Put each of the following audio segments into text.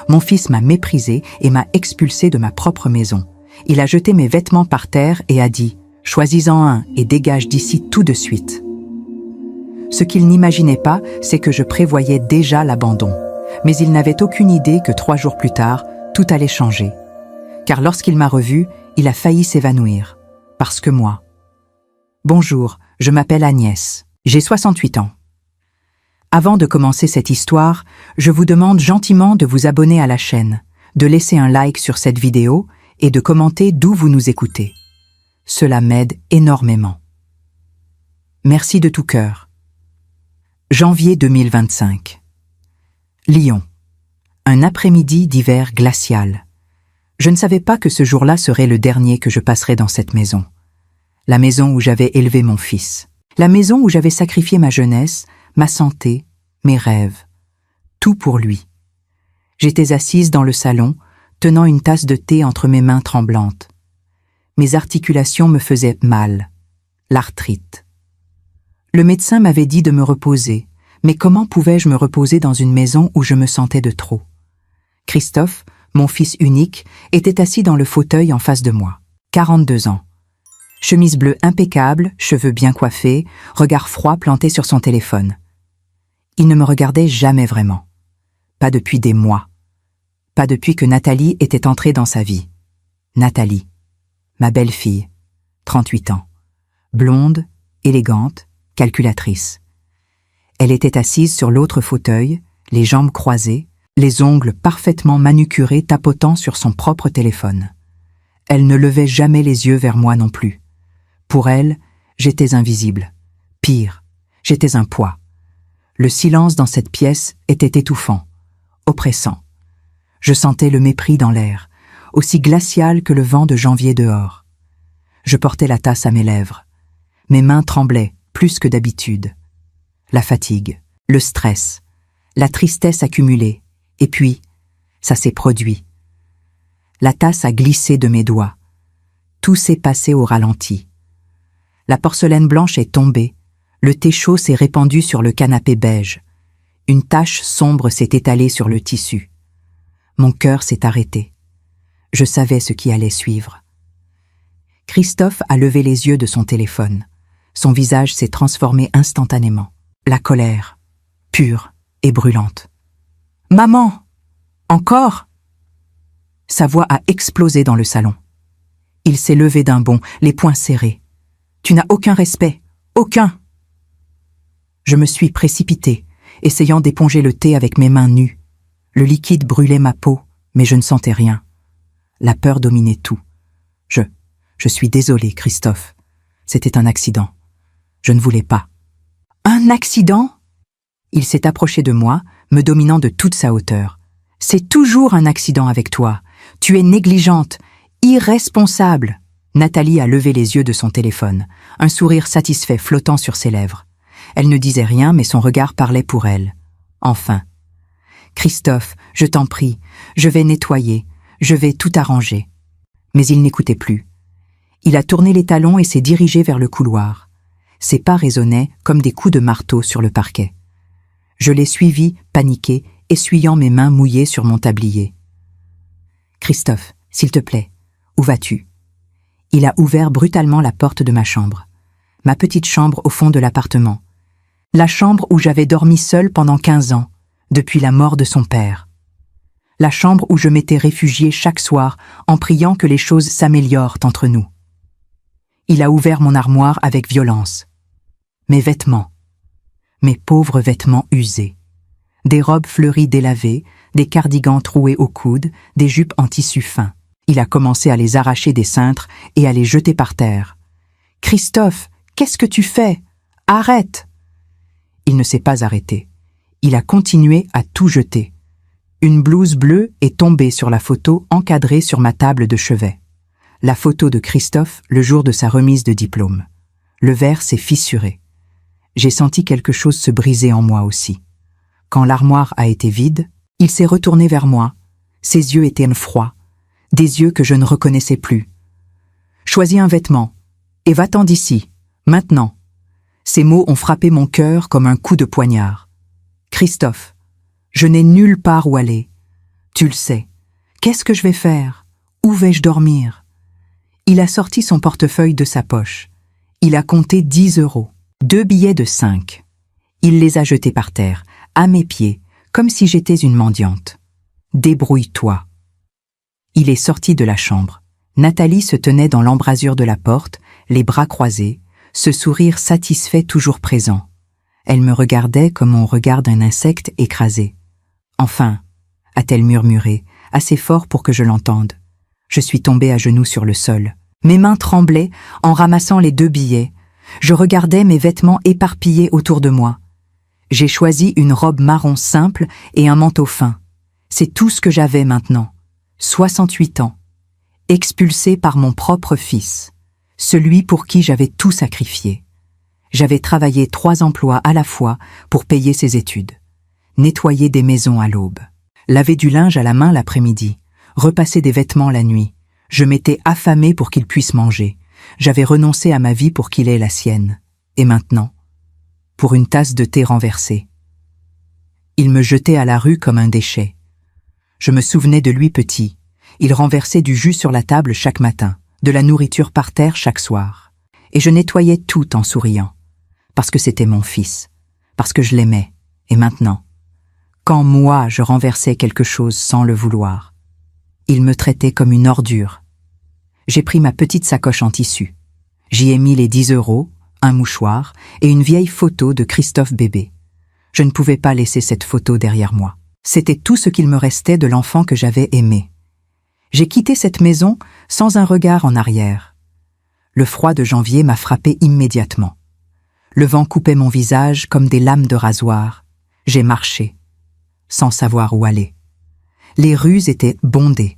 Mon fils m'a méprisé et m'a expulsé de ma propre maison. Il a jeté mes vêtements par terre et a dit « Choisis-en un et dégage d'ici tout de suite ». Ce qu'il n'imaginait pas, c'est que je prévoyais déjà l'abandon. Mais il n'avait aucune idée que 3 jours plus tard, tout allait changer. Car lorsqu'il m'a revu, il a failli s'évanouir. Parce que moi. Bonjour, je m'appelle Agnès. J'ai 68 ans. Avant de commencer cette histoire, je vous demande gentiment de vous abonner à la chaîne, de laisser un like sur cette vidéo et de commenter d'où vous nous écoutez. Cela m'aide énormément. Merci de tout cœur. Janvier 2025. Lyon. Un après-midi d'hiver glacial. Je ne savais pas que ce jour-là serait le dernier que je passerais dans cette maison. La maison où j'avais élevé mon fils. La maison où j'avais sacrifié ma jeunesse, ma santé, mes rêves. Tout pour lui. J'étais assise dans le salon, tenant une tasse de thé entre mes mains tremblantes. Mes articulations me faisaient mal. L'arthrite. Le médecin m'avait dit de me reposer, mais comment pouvais-je me reposer dans une maison où je me sentais de trop? Christophe, mon fils unique, était assis dans le fauteuil en face de moi. 42 ans. Chemise bleue impeccable, cheveux bien coiffés, regard froid planté sur son téléphone. Il ne me regardait jamais vraiment. Pas depuis des mois. Pas depuis que Nathalie était entrée dans sa vie. Nathalie, ma belle-fille, 38 ans. Blonde, élégante, calculatrice. Elle était assise sur l'autre fauteuil, les jambes croisées, les ongles parfaitement manucurés tapotant sur son propre téléphone. Elle ne levait jamais les yeux vers moi non plus. Pour elle, j'étais invisible. Pire, j'étais un poids. Le silence dans cette pièce était étouffant, oppressant. Je sentais le mépris dans l'air, aussi glacial que le vent de janvier dehors. Je portais la tasse à mes lèvres. Mes mains tremblaient, plus que d'habitude. La fatigue, le stress, la tristesse accumulée, et puis, ça s'est produit. La tasse a glissé de mes doigts. Tout s'est passé au ralenti. La porcelaine blanche est tombée, le thé chaud s'est répandu sur le canapé beige. Une tache sombre s'est étalée sur le tissu. Mon cœur s'est arrêté. Je savais ce qui allait suivre. Christophe a levé les yeux de son téléphone. Son visage s'est transformé instantanément. La colère, pure et brûlante. « Maman! Encore ?» Sa voix a explosé dans le salon. Il s'est levé d'un bond, les poings serrés. « Tu n'as aucun respect, aucun !» Je me suis précipitée, essayant d'éponger le thé avec mes mains nues. Le liquide brûlait ma peau, mais je ne sentais rien. La peur dominait tout. Je suis désolée, Christophe. C'était un accident. Je ne voulais pas. Un accident? Il s'est approché de moi, me dominant de toute sa hauteur. C'est toujours un accident avec toi. Tu es négligente, irresponsable. Nathalie a levé les yeux de son téléphone, un sourire satisfait flottant sur ses lèvres. Elle ne disait rien, mais son regard parlait pour elle. Enfin. Christophe, je t'en prie, je vais nettoyer, je vais tout arranger. Mais il n'écoutait plus. Il a tourné les talons et s'est dirigé vers le couloir. Ses pas résonnaient comme des coups de marteau sur le parquet. Je l'ai suivi, paniqué, essuyant mes mains mouillées sur mon tablier. « Christophe, s'il te plaît, où vas-tu » Il a ouvert brutalement la porte de ma chambre. Ma petite chambre au fond de l'appartement. La chambre où j'avais dormi seule pendant 15 ans, depuis la mort de son père. La chambre où je m'étais réfugiée chaque soir en priant que les choses s'améliorent entre nous. Il a ouvert mon armoire avec violence. Mes vêtements. Mes pauvres vêtements usés. Des robes fleuries délavées, des cardigans troués au coude, des jupes en tissu fin. Il a commencé à les arracher des cintres et à les jeter par terre. « Christophe, qu'est-ce que tu fais? Arrête !» Il ne s'est pas arrêté. Il a continué à tout jeter. Une blouse bleue est tombée sur la photo encadrée sur ma table de chevet. La photo de Christophe le jour de sa remise de diplôme. Le verre s'est fissuré. J'ai senti quelque chose se briser en moi aussi. Quand l'armoire a été vide, il s'est retourné vers moi. Ses yeux étaient froids, des yeux que je ne reconnaissais plus. « Choisis un vêtement, et va-t'en d'ici, maintenant. » Ces mots ont frappé mon cœur comme un coup de poignard. « Christophe, je n'ai nulle part où aller. Tu le sais. Qu'est-ce que je vais faire? Où vais-je dormir? Il a sorti son portefeuille de sa poche. Il a compté 10 €, 2 billets de 5. Il les a jetés par terre, à mes pieds, comme si j'étais une mendiante. Débrouille-toi. Il est sorti de la chambre. Nathalie se tenait dans l'embrasure de la porte, les bras croisés, ce sourire satisfait toujours présent. Elle me regardait comme on regarde un insecte écrasé. Enfin, a-t-elle murmuré, assez fort pour que je l'entende. Je suis tombée à genoux sur le sol. Mes mains tremblaient en ramassant les 2 billets. Je regardais mes vêtements éparpillés autour de moi. J'ai choisi une robe marron simple et un manteau fin. C'est tout ce que j'avais maintenant. 68 ans. Expulsée par mon propre fils. Celui pour qui j'avais tout sacrifié. J'avais travaillé 3 emplois à la fois pour payer ses études. Nettoyer des maisons à l'aube. Laver du linge à la main l'après-midi. Repasser des vêtements la nuit. Je m'étais affamée pour qu'il puisse manger. J'avais renoncé à ma vie pour qu'il ait la sienne. Et maintenant, pour une tasse de thé renversée. Il me jetait à la rue comme un déchet. Je me souvenais de lui petit. Il renversait du jus sur la table chaque matin, de la nourriture par terre chaque soir. Et je nettoyais tout en souriant. Parce que c'était mon fils. Parce que je l'aimais. Et maintenant, quand moi je renversais quelque chose sans le vouloir, il me traitait comme une ordure. J'ai pris ma petite sacoche en tissu. J'y ai mis les 10 €, un mouchoir et une vieille photo de Christophe bébé. Je ne pouvais pas laisser cette photo derrière moi. C'était tout ce qu'il me restait de l'enfant que j'avais aimé. J'ai quitté cette maison sans un regard en arrière. Le froid de janvier m'a frappé immédiatement. Le vent coupait mon visage comme des lames de rasoir. J'ai marché, sans savoir où aller. Les rues étaient bondées.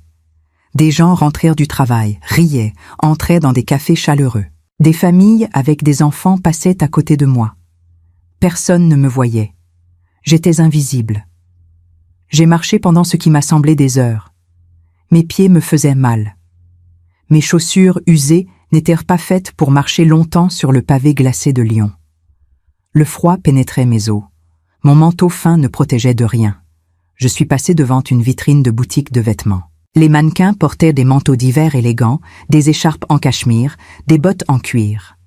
Des gens rentrèrent du travail, riaient, entraient dans des cafés chaleureux. Des familles avec des enfants passaient à côté de moi. Personne ne me voyait. J'étais invisible. J'ai marché pendant ce qui m'a semblé des heures. Mes pieds me faisaient mal. Mes chaussures usées n'étaient pas faites pour marcher longtemps sur le pavé glacé de Lyon. Le froid pénétrait mes os. Mon manteau fin ne protégeait de rien. Je suis passé devant une vitrine de boutique de vêtements. Les mannequins portaient des manteaux d'hiver élégants, des écharpes en cachemire, des bottes en cuir.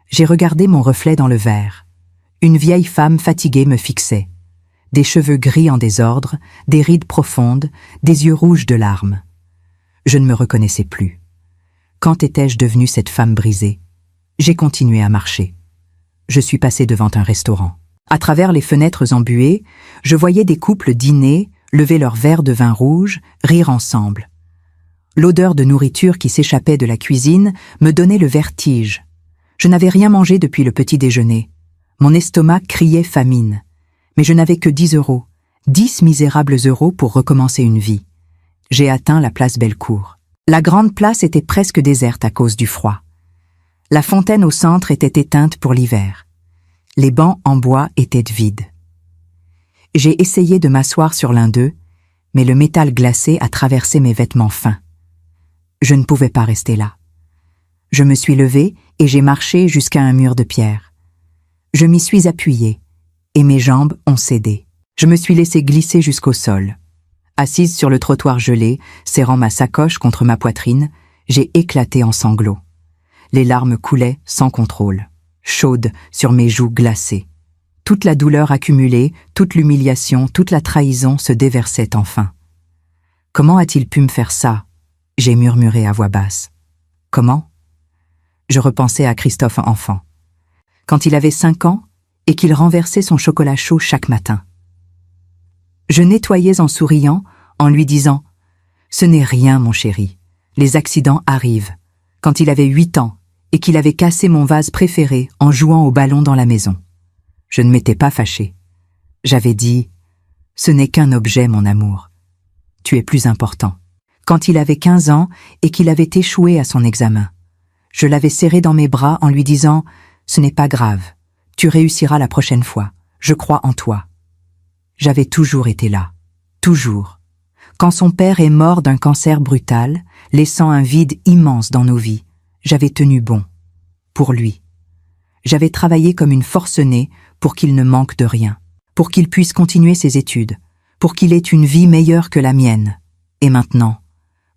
J'ai regardé mon reflet dans le verre. Une vieille femme fatiguée me fixait. Des cheveux gris en désordre, des rides profondes, des yeux rouges de larmes. Je ne me reconnaissais plus. Quand étais-je devenue cette femme brisée? J'ai continué à marcher. Je suis passé devant un restaurant. À travers les fenêtres embuées, je voyais des couples dîner, lever leur verre de vin rouge, rire ensemble. L'odeur de nourriture qui s'échappait de la cuisine me donnait le vertige. Je n'avais rien mangé depuis le petit déjeuner. Mon estomac criait famine. Mais je n'avais que 10 €, 10 misérables euros pour recommencer une vie. J'ai atteint la place Bellecour. La grande place était presque déserte à cause du froid. La fontaine au centre était éteinte pour l'hiver. Les bancs en bois étaient vides. J'ai essayé de m'asseoir sur l'un d'eux, mais le métal glacé a traversé mes vêtements fins. Je ne pouvais pas rester là. Je me suis levée et j'ai marché jusqu'à un mur de pierre. Je m'y suis appuyée, et mes jambes ont cédé. Je me suis laissée glisser jusqu'au sol. Assise sur le trottoir gelé, serrant ma sacoche contre ma poitrine, j'ai éclaté en sanglots. Les larmes coulaient sans contrôle, chaudes sur mes joues glacées. Toute la douleur accumulée, toute l'humiliation, toute la trahison se déversaient enfin. Comment a-t-il pu me faire ça? J'ai murmuré à voix basse. Comment? Je repensais à Christophe enfant. Quand il avait 5 ans et qu'il renversait son chocolat chaud chaque matin. Je nettoyais en souriant, en lui disant « Ce n'est rien, mon chéri. Les accidents arrivent. » Quand il avait 8 ans et qu'il avait cassé mon vase préféré en jouant au ballon dans la maison. Je ne m'étais pas fâchée. J'avais dit « Ce n'est qu'un objet, mon amour. Tu es plus important. » Quand il avait 15 ans et qu'il avait échoué à son examen, je l'avais serré dans mes bras en lui disant « Ce n'est pas grave. Tu réussiras la prochaine fois. Je crois en toi. » J'avais toujours été là. Toujours. Quand son père est mort d'un cancer brutal, laissant un vide immense dans nos vies, j'avais tenu bon. Pour lui. J'avais travaillé comme une forcenée pour qu'il ne manque de rien, pour qu'il puisse continuer ses études, pour qu'il ait une vie meilleure que la mienne. Et maintenant,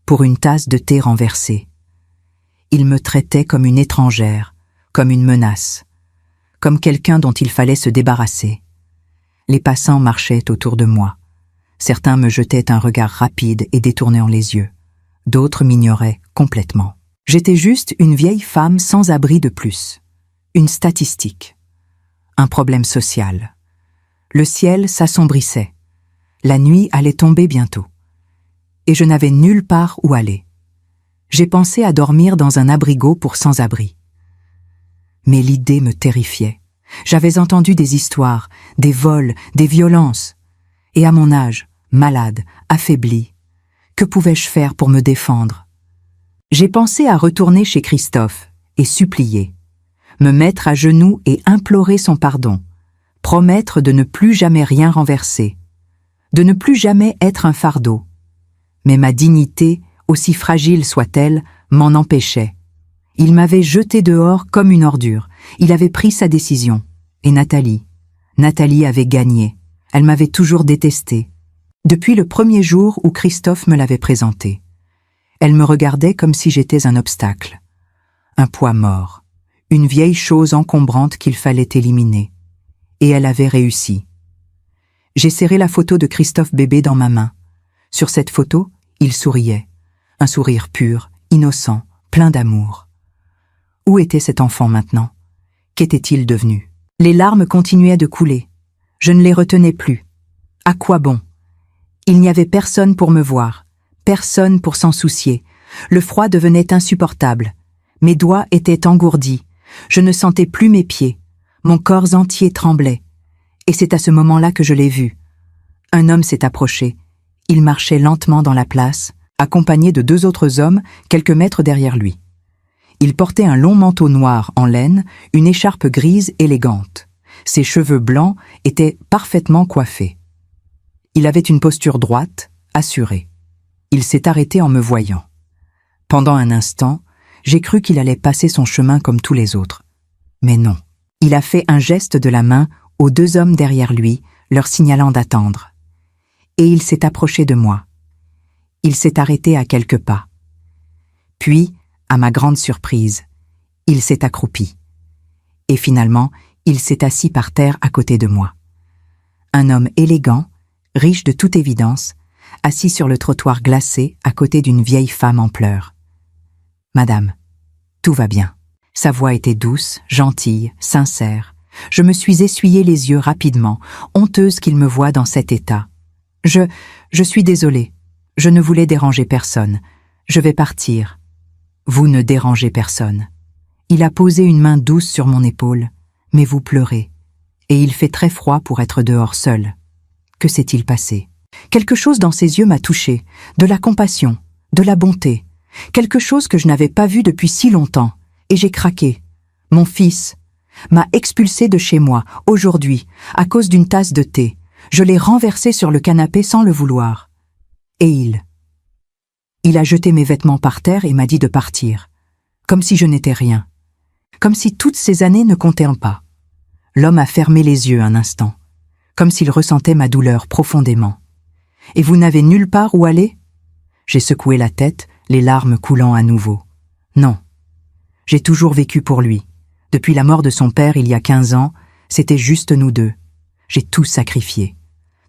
pour une tasse de thé renversée. Il me traitait comme une étrangère, comme une menace, comme quelqu'un dont il fallait se débarrasser. Les passants marchaient autour de moi. Certains me jetaient un regard rapide et détournant les yeux. D'autres m'ignoraient complètement. J'étais juste une vieille femme sans abri de plus. Une statistique. Un problème social. Le ciel s'assombrissait. La nuit allait tomber bientôt. Et je n'avais nulle part où aller. J'ai pensé à dormir dans un abrigo pour sans-abri. Mais l'idée me terrifiait. J'avais entendu des histoires, des vols, des violences. Et à mon âge, malade, affaibli, que pouvais-je faire pour me défendre? J'ai pensé à retourner chez Christophe et supplier, me mettre à genoux et implorer son pardon, promettre de ne plus jamais rien renverser, de ne plus jamais être un fardeau. Mais ma dignité, aussi fragile soit-elle, m'en empêchait. Il m'avait jeté dehors comme une ordure. Il avait pris sa décision. Et Nathalie avait gagné. Elle m'avait toujours détesté. Depuis le premier jour où Christophe me l'avait présentée. Elle me regardait comme si j'étais un obstacle. Un poids mort. Une vieille chose encombrante qu'il fallait éliminer. Et elle avait réussi. J'ai serré la photo de Christophe bébé dans ma main. Sur cette photo, il souriait. Un sourire pur, innocent, plein d'amour. Où était cet enfant maintenant? Qu'était-il devenu? Les larmes continuaient de couler. Je ne les retenais plus. À quoi bon? Il n'y avait personne pour me voir, personne pour s'en soucier. Le froid devenait insupportable. Mes doigts étaient engourdis. Je ne sentais plus mes pieds. Mon corps entier tremblait. Et c'est à ce moment-là que je l'ai vu. Un homme s'est approché. Il marchait lentement dans la place, accompagné de 2 autres hommes quelques mètres derrière lui. Il portait un long manteau noir en laine, une écharpe grise élégante. Ses cheveux blancs étaient parfaitement coiffés. Il avait une posture droite, assurée. Il s'est arrêté en me voyant. Pendant un instant, j'ai cru qu'il allait passer son chemin comme tous les autres. Mais non. Il a fait un geste de la main aux 2 hommes derrière lui, leur signalant d'attendre. Et il s'est approché de moi. Il s'est arrêté à quelques pas. Puis, à ma grande surprise, il s'est accroupi. Et finalement, il s'est assis par terre à côté de moi. Un homme élégant, riche de toute évidence, assis sur le trottoir glacé à côté d'une vieille femme en pleurs. « Madame, tout va bien. » Sa voix était douce, gentille, sincère. Je me suis essuyé les yeux rapidement, honteuse qu'il me voie dans cet état. Je suis désolée. Je ne voulais déranger personne. Je vais partir. Vous ne dérangez personne. Il a posé une main douce sur mon épaule, mais vous pleurez. Et il fait très froid pour être dehors seul. Que s'est-il passé? Quelque chose dans ses yeux m'a touchée, de la compassion, de la bonté, quelque chose que je n'avais pas vu depuis si longtemps, et j'ai craqué. Mon fils m'a expulsé de chez moi, aujourd'hui, à cause d'une tasse de thé. Je l'ai renversé sur le canapé sans le vouloir. Et il a jeté mes vêtements par terre et m'a dit de partir, comme si je n'étais rien, comme si toutes ces années ne comptaient pas. L'homme a fermé les yeux un instant, comme s'il ressentait ma douleur profondément. « Et vous n'avez nulle part où aller ?» J'ai secoué la tête, les larmes coulant à nouveau. « Non. J'ai toujours vécu pour lui. Depuis la mort de son père il y a 15 ans, c'était juste nous 2. J'ai tout sacrifié.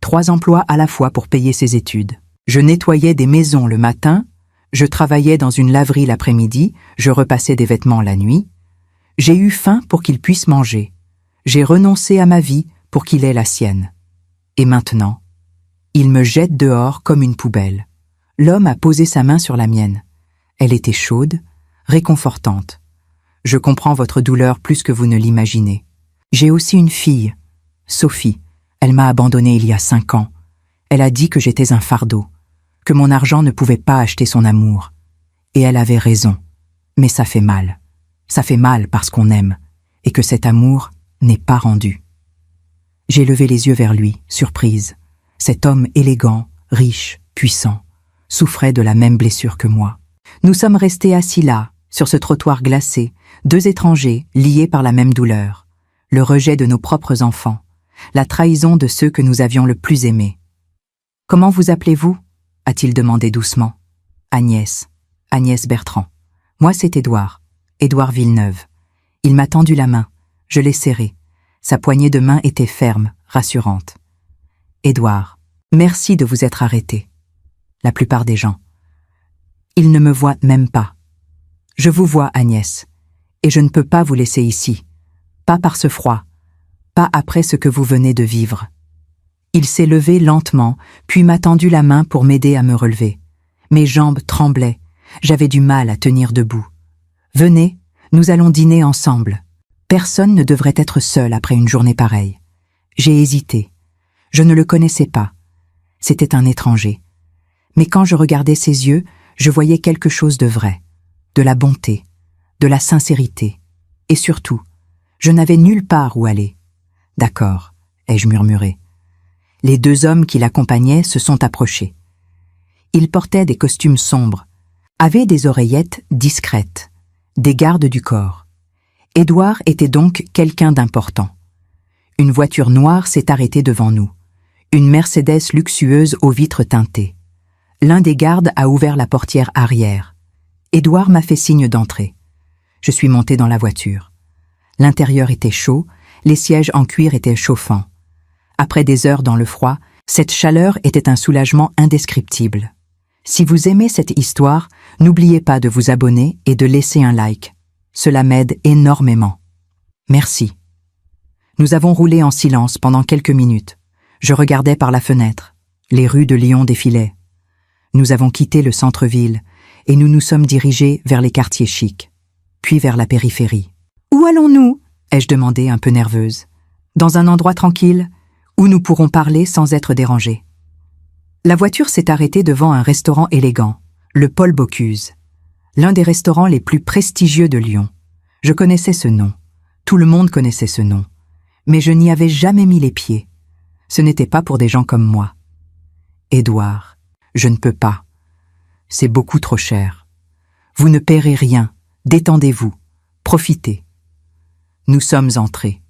3 emplois à la fois pour payer ses études. Je nettoyais des maisons le matin, je travaillais dans une laverie l'après-midi, je repassais des vêtements la nuit. J'ai eu faim pour qu'il puisse manger. J'ai renoncé à ma vie pour qu'il ait la sienne. Et maintenant, il me jette dehors comme une poubelle. L'homme a posé sa main sur la mienne. Elle était chaude, réconfortante. Je comprends votre douleur plus que vous ne l'imaginez. J'ai aussi une fille, Sophie. Elle m'a abandonnée il y a 5 ans. Elle a dit que j'étais un fardeau, que mon argent ne pouvait pas acheter son amour. Et elle avait raison. Mais ça fait mal. Ça fait mal parce qu'on aime, et que cet amour n'est pas rendu. J'ai levé les yeux vers lui, surprise. Cet homme élégant, riche, puissant, souffrait de la même blessure que moi. Nous sommes restés assis là, sur ce trottoir glacé, 2 étrangers liés par la même douleur. Le rejet de nos propres enfants, la trahison de ceux que nous avions le plus aimés. Comment vous appelez-vous a-t-il demandé doucement. Agnès. Agnès Bertrand. Moi, c'est Édouard. Édouard Villeneuve. Il m'a tendu la main. Je l'ai serré. Sa poignée de main était ferme, rassurante. Édouard. Merci de vous être arrêté. La plupart des gens. Ils ne me voient même pas. Je vous vois, Agnès. Et je ne peux pas vous laisser ici. Pas par ce froid. Pas après ce que vous venez de vivre. Il s'est levé lentement, puis m'a tendu la main pour m'aider à me relever. Mes jambes tremblaient. J'avais du mal à tenir debout. Venez, nous allons dîner ensemble. Personne ne devrait être seul après une journée pareille. J'ai hésité. Je ne le connaissais pas. C'était un étranger. Mais quand je regardais ses yeux, je voyais quelque chose de vrai, de la bonté, de la sincérité. Et surtout, je n'avais nulle part où aller. D'accord, ai-je murmuré. Les deux hommes qui l'accompagnaient se sont approchés. Ils portaient des costumes sombres, avaient des oreillettes discrètes, des gardes du corps. Édouard était donc quelqu'un d'important. Une voiture noire s'est arrêtée devant nous. Une Mercedes luxueuse aux vitres teintées. L'un des gardes a ouvert la portière arrière. Édouard m'a fait signe d'entrer. Je suis monté dans la voiture. L'intérieur était chaud, les sièges en cuir étaient chauffants. Après des heures dans le froid, cette chaleur était un soulagement indescriptible. Si vous aimez cette histoire, n'oubliez pas de vous abonner et de laisser un like. Cela m'aide énormément. Merci. Nous avons roulé en silence pendant quelques minutes. Je regardais par la fenêtre. Les rues de Lyon défilaient. Nous avons quitté le centre-ville et nous nous sommes dirigés vers les quartiers chics, puis vers la périphérie. « Où allons-nous » ai-je demandé un peu nerveuse. « Dans un endroit tranquille, où nous pourrons parler sans être dérangés. » La voiture s'est arrêtée devant un restaurant élégant, le Paul Bocuse, l'un des restaurants les plus prestigieux de Lyon. Je connaissais ce nom, tout le monde connaissait ce nom, mais je n'y avais jamais mis les pieds. Ce n'était pas pour des gens comme moi. Édouard, je ne peux pas. C'est beaucoup trop cher. Vous ne paierez rien, détendez-vous, profitez. Nous sommes entrés.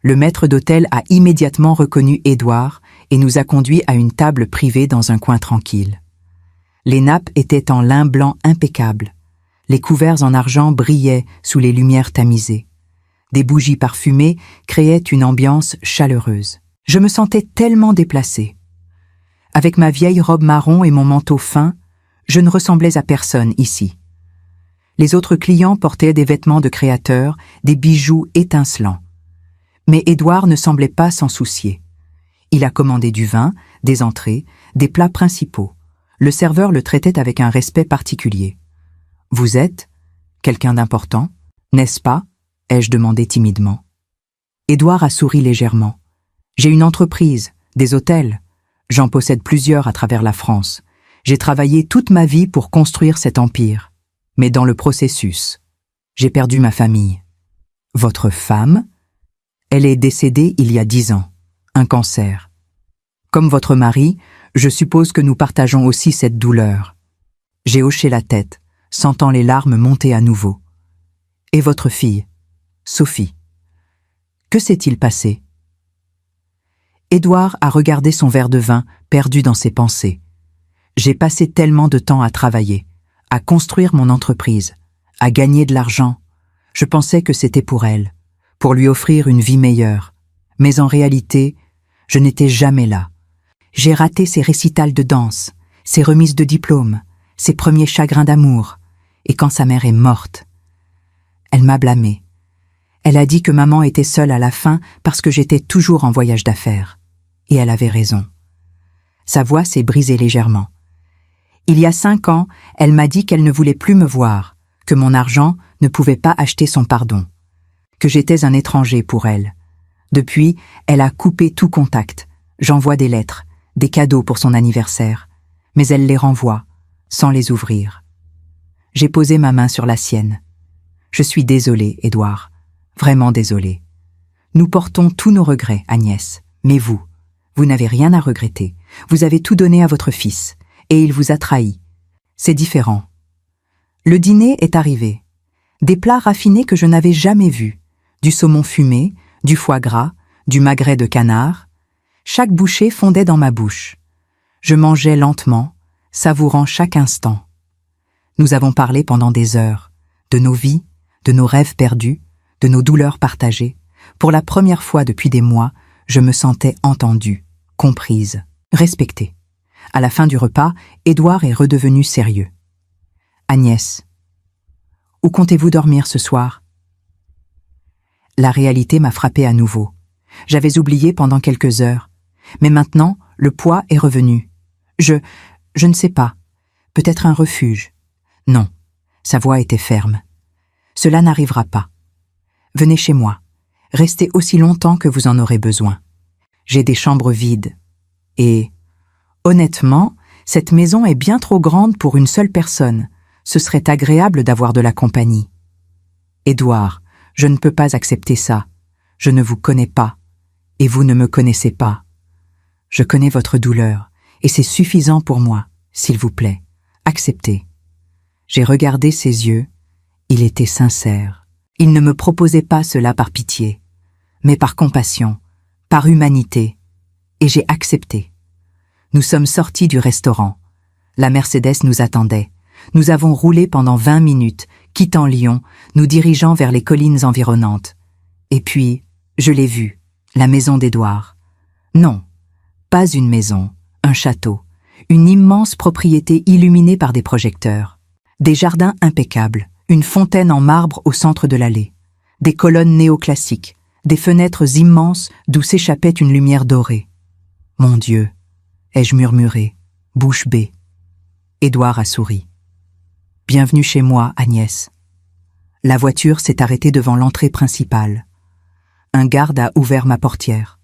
Le maître d'hôtel a immédiatement reconnu Édouard et nous a conduits à une table privée dans un coin tranquille. Les nappes étaient en lin blanc impeccable. Les couverts en argent brillaient sous les lumières tamisées. Des bougies parfumées créaient une ambiance chaleureuse. Je me sentais tellement déplacée. Avec ma vieille robe marron et mon manteau fin, je ne ressemblais à personne ici. Les autres clients portaient des vêtements de créateurs, des bijoux étincelants. Mais Édouard ne semblait pas s'en soucier. Il a commandé du vin, des entrées, des plats principaux. Le serveur le traitait avec un respect particulier. « Vous êtes quelqu'un d'important, n'est-ce pas ?» ai-je demandé timidement. Édouard a souri légèrement. « J'ai une entreprise, des hôtels. J'en possède plusieurs à travers la France. J'ai travaillé toute ma vie pour construire cet empire. Mais dans le processus, j'ai perdu ma famille. »« Votre femme ?» ?»« Elle est décédée il y a 10 ans. Un cancer. Comme votre mari, je suppose que nous partageons aussi cette douleur. » J'ai hoché la tête, sentant les larmes monter à nouveau. « Et votre fille, Sophie, que s'est-il passé ?» Édouard a regardé son verre de vin, perdu dans ses pensées. J'ai passé tellement de temps à travailler, à construire mon entreprise, à gagner de l'argent. Je pensais que c'était pour elle, pour lui offrir une vie meilleure. Mais en réalité, je n'étais jamais là. J'ai raté ses récitals de danse, ses remises de diplôme, ses premiers chagrins d'amour. Et quand sa mère est morte, elle m'a blâmée. Elle a dit que maman était seule à la fin parce que j'étais toujours en voyage d'affaires. Et elle avait raison. Sa voix s'est brisée légèrement. Il y a 5 ans, elle m'a dit qu'elle ne voulait plus me voir, que mon argent ne pouvait pas acheter son pardon, que j'étais un étranger pour elle. Depuis, elle a coupé tout contact. J'envoie des lettres, des cadeaux pour son anniversaire, mais elle les renvoie, sans les ouvrir. J'ai posé ma main sur la sienne. Je suis désolée, Édouard, vraiment désolée. Nous portons tous nos regrets, Agnès, mais vous n'avez rien à regretter. Vous avez tout donné à votre fils, et il vous a trahi. C'est différent. Le dîner est arrivé. Des plats raffinés que je n'avais jamais vus, du saumon fumé, du foie gras, du magret de canard. Chaque bouchée fondait dans ma bouche. Je mangeais lentement, savourant chaque instant. Nous avons parlé pendant des heures, de nos vies, de nos rêves perdus, de nos douleurs partagées. Pour la première fois depuis des mois, je me sentais entendue, comprise, respectée. À la fin du repas, Édouard est redevenu sérieux. « Agnès, où comptez-vous dormir ce soir ?» La réalité m'a frappée à nouveau. J'avais oublié pendant quelques heures. Mais maintenant, le poids est revenu. Je ne sais pas. Peut-être un refuge. Non, sa voix était ferme. Cela n'arrivera pas. Venez chez moi. Restez aussi longtemps que vous en aurez besoin. J'ai des chambres vides. Et, honnêtement, cette maison est bien trop grande pour une seule personne. Ce serait agréable d'avoir de la compagnie. Édouard, je ne peux pas accepter ça. Je ne vous connais pas. Et vous ne me connaissez pas. Je connais votre douleur, et c'est suffisant pour moi, s'il vous plaît. Acceptez. J'ai regardé ses yeux. Il était sincère. Il ne me proposait pas cela par pitié, mais par compassion, par humanité, et j'ai accepté. Nous sommes sortis du restaurant. La Mercedes nous attendait. Nous avons roulé pendant 20 minutes, quittant Lyon, nous dirigeant vers les collines environnantes. Et puis, je l'ai vue, la maison d'Édouard. Non, pas une maison, un château, une immense propriété illuminée par des projecteurs, des jardins impeccables, une fontaine en marbre au centre de l'allée, des colonnes néoclassiques, des fenêtres immenses d'où s'échappait une lumière dorée. Mon Dieu, ai-je murmuré, bouche bée. Édouard a souri. Bienvenue chez moi, Agnès. La voiture s'est arrêtée devant l'entrée principale. Un garde a ouvert ma portière.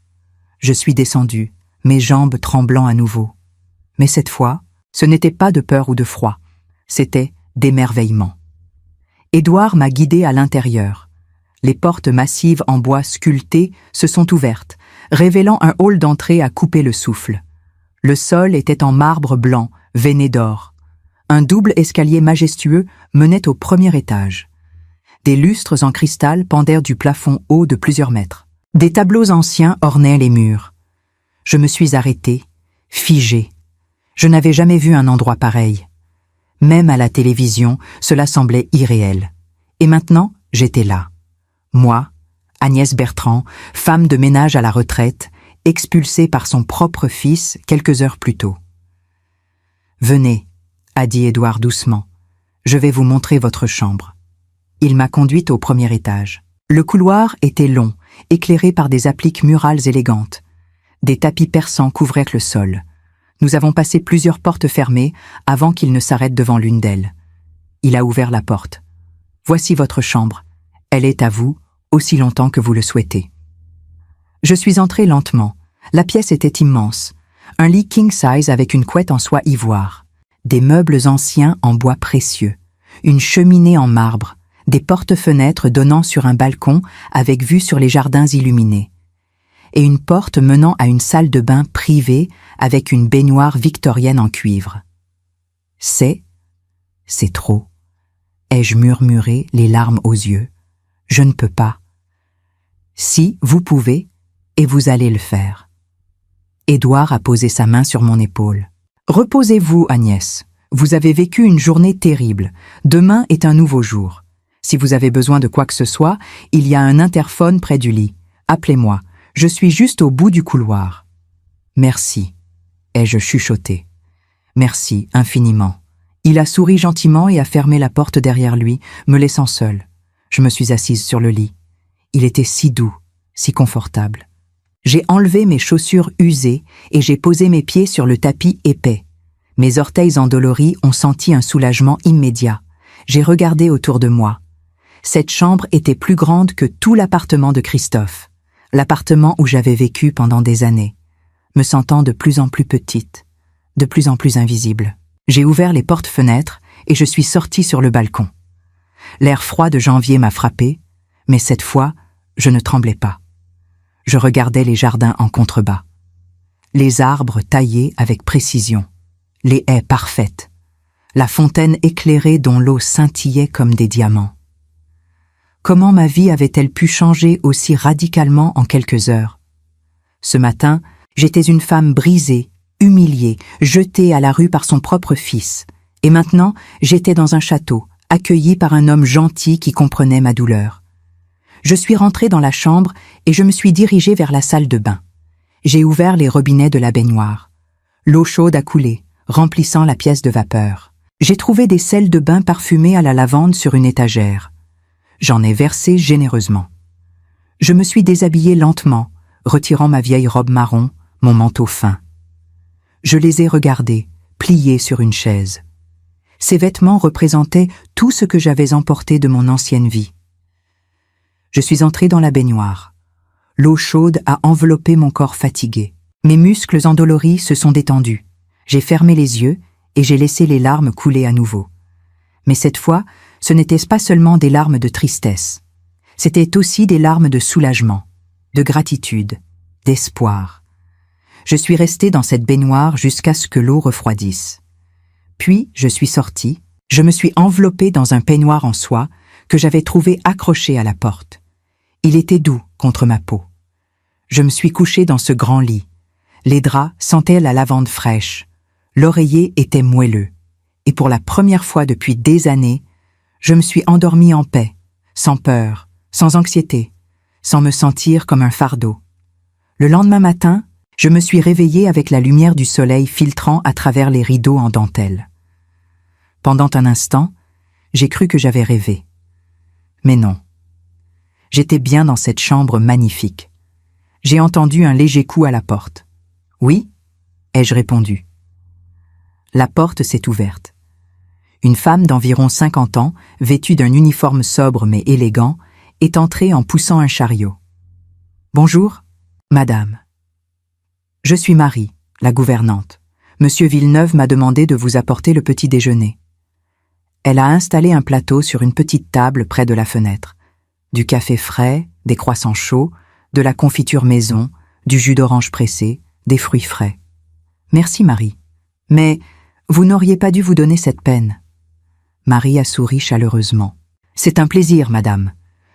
Je suis descendu, mes jambes tremblant à nouveau. Mais cette fois, ce n'était pas de peur ou de froid, c'était d'émerveillement. Édouard m'a guidé à l'intérieur. Les portes massives en bois sculpté se sont ouvertes, révélant un hall d'entrée à couper le souffle. Le sol était en marbre blanc, veiné d'or. Un double escalier majestueux menait au premier étage. Des lustres en cristal pendèrent du plafond haut de plusieurs mètres. Des tableaux anciens ornaient les murs. Je me suis arrêtée, figée. Je n'avais jamais vu un endroit pareil. Même à la télévision, cela semblait irréel. Et maintenant, j'étais là. Moi, Agnès Bertrand, femme de ménage à la retraite, expulsée par son propre fils quelques heures plus tôt. « Venez », a dit Édouard doucement. « Je vais vous montrer votre chambre. » Il m'a conduite au premier étage. Le couloir était long, éclairé par des appliques murales élégantes. Des tapis persans couvraient le sol. Nous avons passé plusieurs portes fermées avant qu'il ne s'arrête devant l'une d'elles. Il a ouvert la porte. « Voici votre chambre. Elle est à vous, aussi longtemps que vous le souhaitez. » Je suis entrée lentement. La pièce était immense. Un lit king size avec une couette en soie ivoire. Des meubles anciens en bois précieux. Une cheminée en marbre. Des portes-fenêtres donnant sur un balcon avec vue sur les jardins illuminés. Et une porte menant à une salle de bain privée avec une baignoire victorienne en cuivre. C'est trop. Ai-je murmuré, les larmes aux yeux. Je ne peux pas. Si, vous pouvez, et vous allez le faire. Édouard a posé sa main sur mon épaule. Reposez-vous, Agnès. Vous avez vécu une journée terrible. Demain est un nouveau jour. Si vous avez besoin de quoi que ce soit, il y a un interphone près du lit. Appelez-moi. Je suis juste au bout du couloir. Merci, ai-je chuchoté. Merci, infiniment. Il a souri gentiment et a fermé la porte derrière lui, me laissant seule. Je me suis assise sur le lit. Il était si doux, si confortable. J'ai enlevé mes chaussures usées et j'ai posé mes pieds sur le tapis épais. Mes orteils endoloris ont senti un soulagement immédiat. J'ai regardé autour de moi. Cette chambre était plus grande que tout l'appartement de Christophe, l'appartement où j'avais vécu pendant des années, me sentant de plus en plus petite, de plus en plus invisible. J'ai ouvert les portes-fenêtres et je suis sortie sur le balcon. L'air froid de janvier m'a frappée, mais cette fois, je ne tremblais pas. Je regardais les jardins en contrebas. Les arbres taillés avec précision, les haies parfaites, la fontaine éclairée dont l'eau scintillait comme des diamants. Comment ma vie avait-elle pu changer aussi radicalement en quelques heures? Ce matin, j'étais une femme brisée, humiliée, jetée à la rue par son propre fils. Et maintenant, j'étais dans un château, accueillie par un homme gentil qui comprenait ma douleur. Je suis rentrée dans la chambre et je me suis dirigée vers la salle de bain. J'ai ouvert les robinets de la baignoire. L'eau chaude a coulé, remplissant la pièce de vapeur. J'ai trouvé des sels de bain parfumés à la lavande sur une étagère. J'en ai versé généreusement. Je me suis déshabillée lentement, retirant ma vieille robe marron, mon manteau fin. Je les ai regardés, pliés sur une chaise. Ces vêtements représentaient tout ce que j'avais emporté de mon ancienne vie. Je suis entrée dans la baignoire. L'eau chaude a enveloppé mon corps fatigué. Mes muscles endoloris se sont détendus. J'ai fermé les yeux et j'ai laissé les larmes couler à nouveau. Mais cette fois, ce n'étaient pas seulement des larmes de tristesse. C'étaient aussi des larmes de soulagement, de gratitude, d'espoir. Je suis restée dans cette baignoire jusqu'à ce que l'eau refroidisse. Puis, je suis sortie, je me suis enveloppée dans un peignoir en soie que j'avais trouvé accroché à la porte. Il était doux contre ma peau. Je me suis couchée dans ce grand lit. Les draps sentaient la lavande fraîche. L'oreiller était moelleux. Et pour la première fois depuis des années, je me suis endormie en paix, sans peur, sans anxiété, sans me sentir comme un fardeau. Le lendemain matin, je me suis réveillée avec la lumière du soleil filtrant à travers les rideaux en dentelle. Pendant un instant, j'ai cru que j'avais rêvé. Mais non. J'étais bien dans cette chambre magnifique. J'ai entendu un léger coup à la porte. « Oui ?» ai-je répondu. La porte s'est ouverte. Une femme d'environ 50 ans, vêtue d'un uniforme sobre mais élégant, est entrée en poussant un chariot. « Bonjour, madame. » « Je suis Marie, la gouvernante. Monsieur Villeneuve m'a demandé de vous apporter le petit déjeuner. » Elle a installé un plateau sur une petite table près de la fenêtre. Du café frais, des croissants chauds, de la confiture maison, du jus d'orange pressé, des fruits frais. « Merci, Marie. Mais vous n'auriez pas dû vous donner cette peine. » Marie a souri chaleureusement. « C'est un plaisir, madame.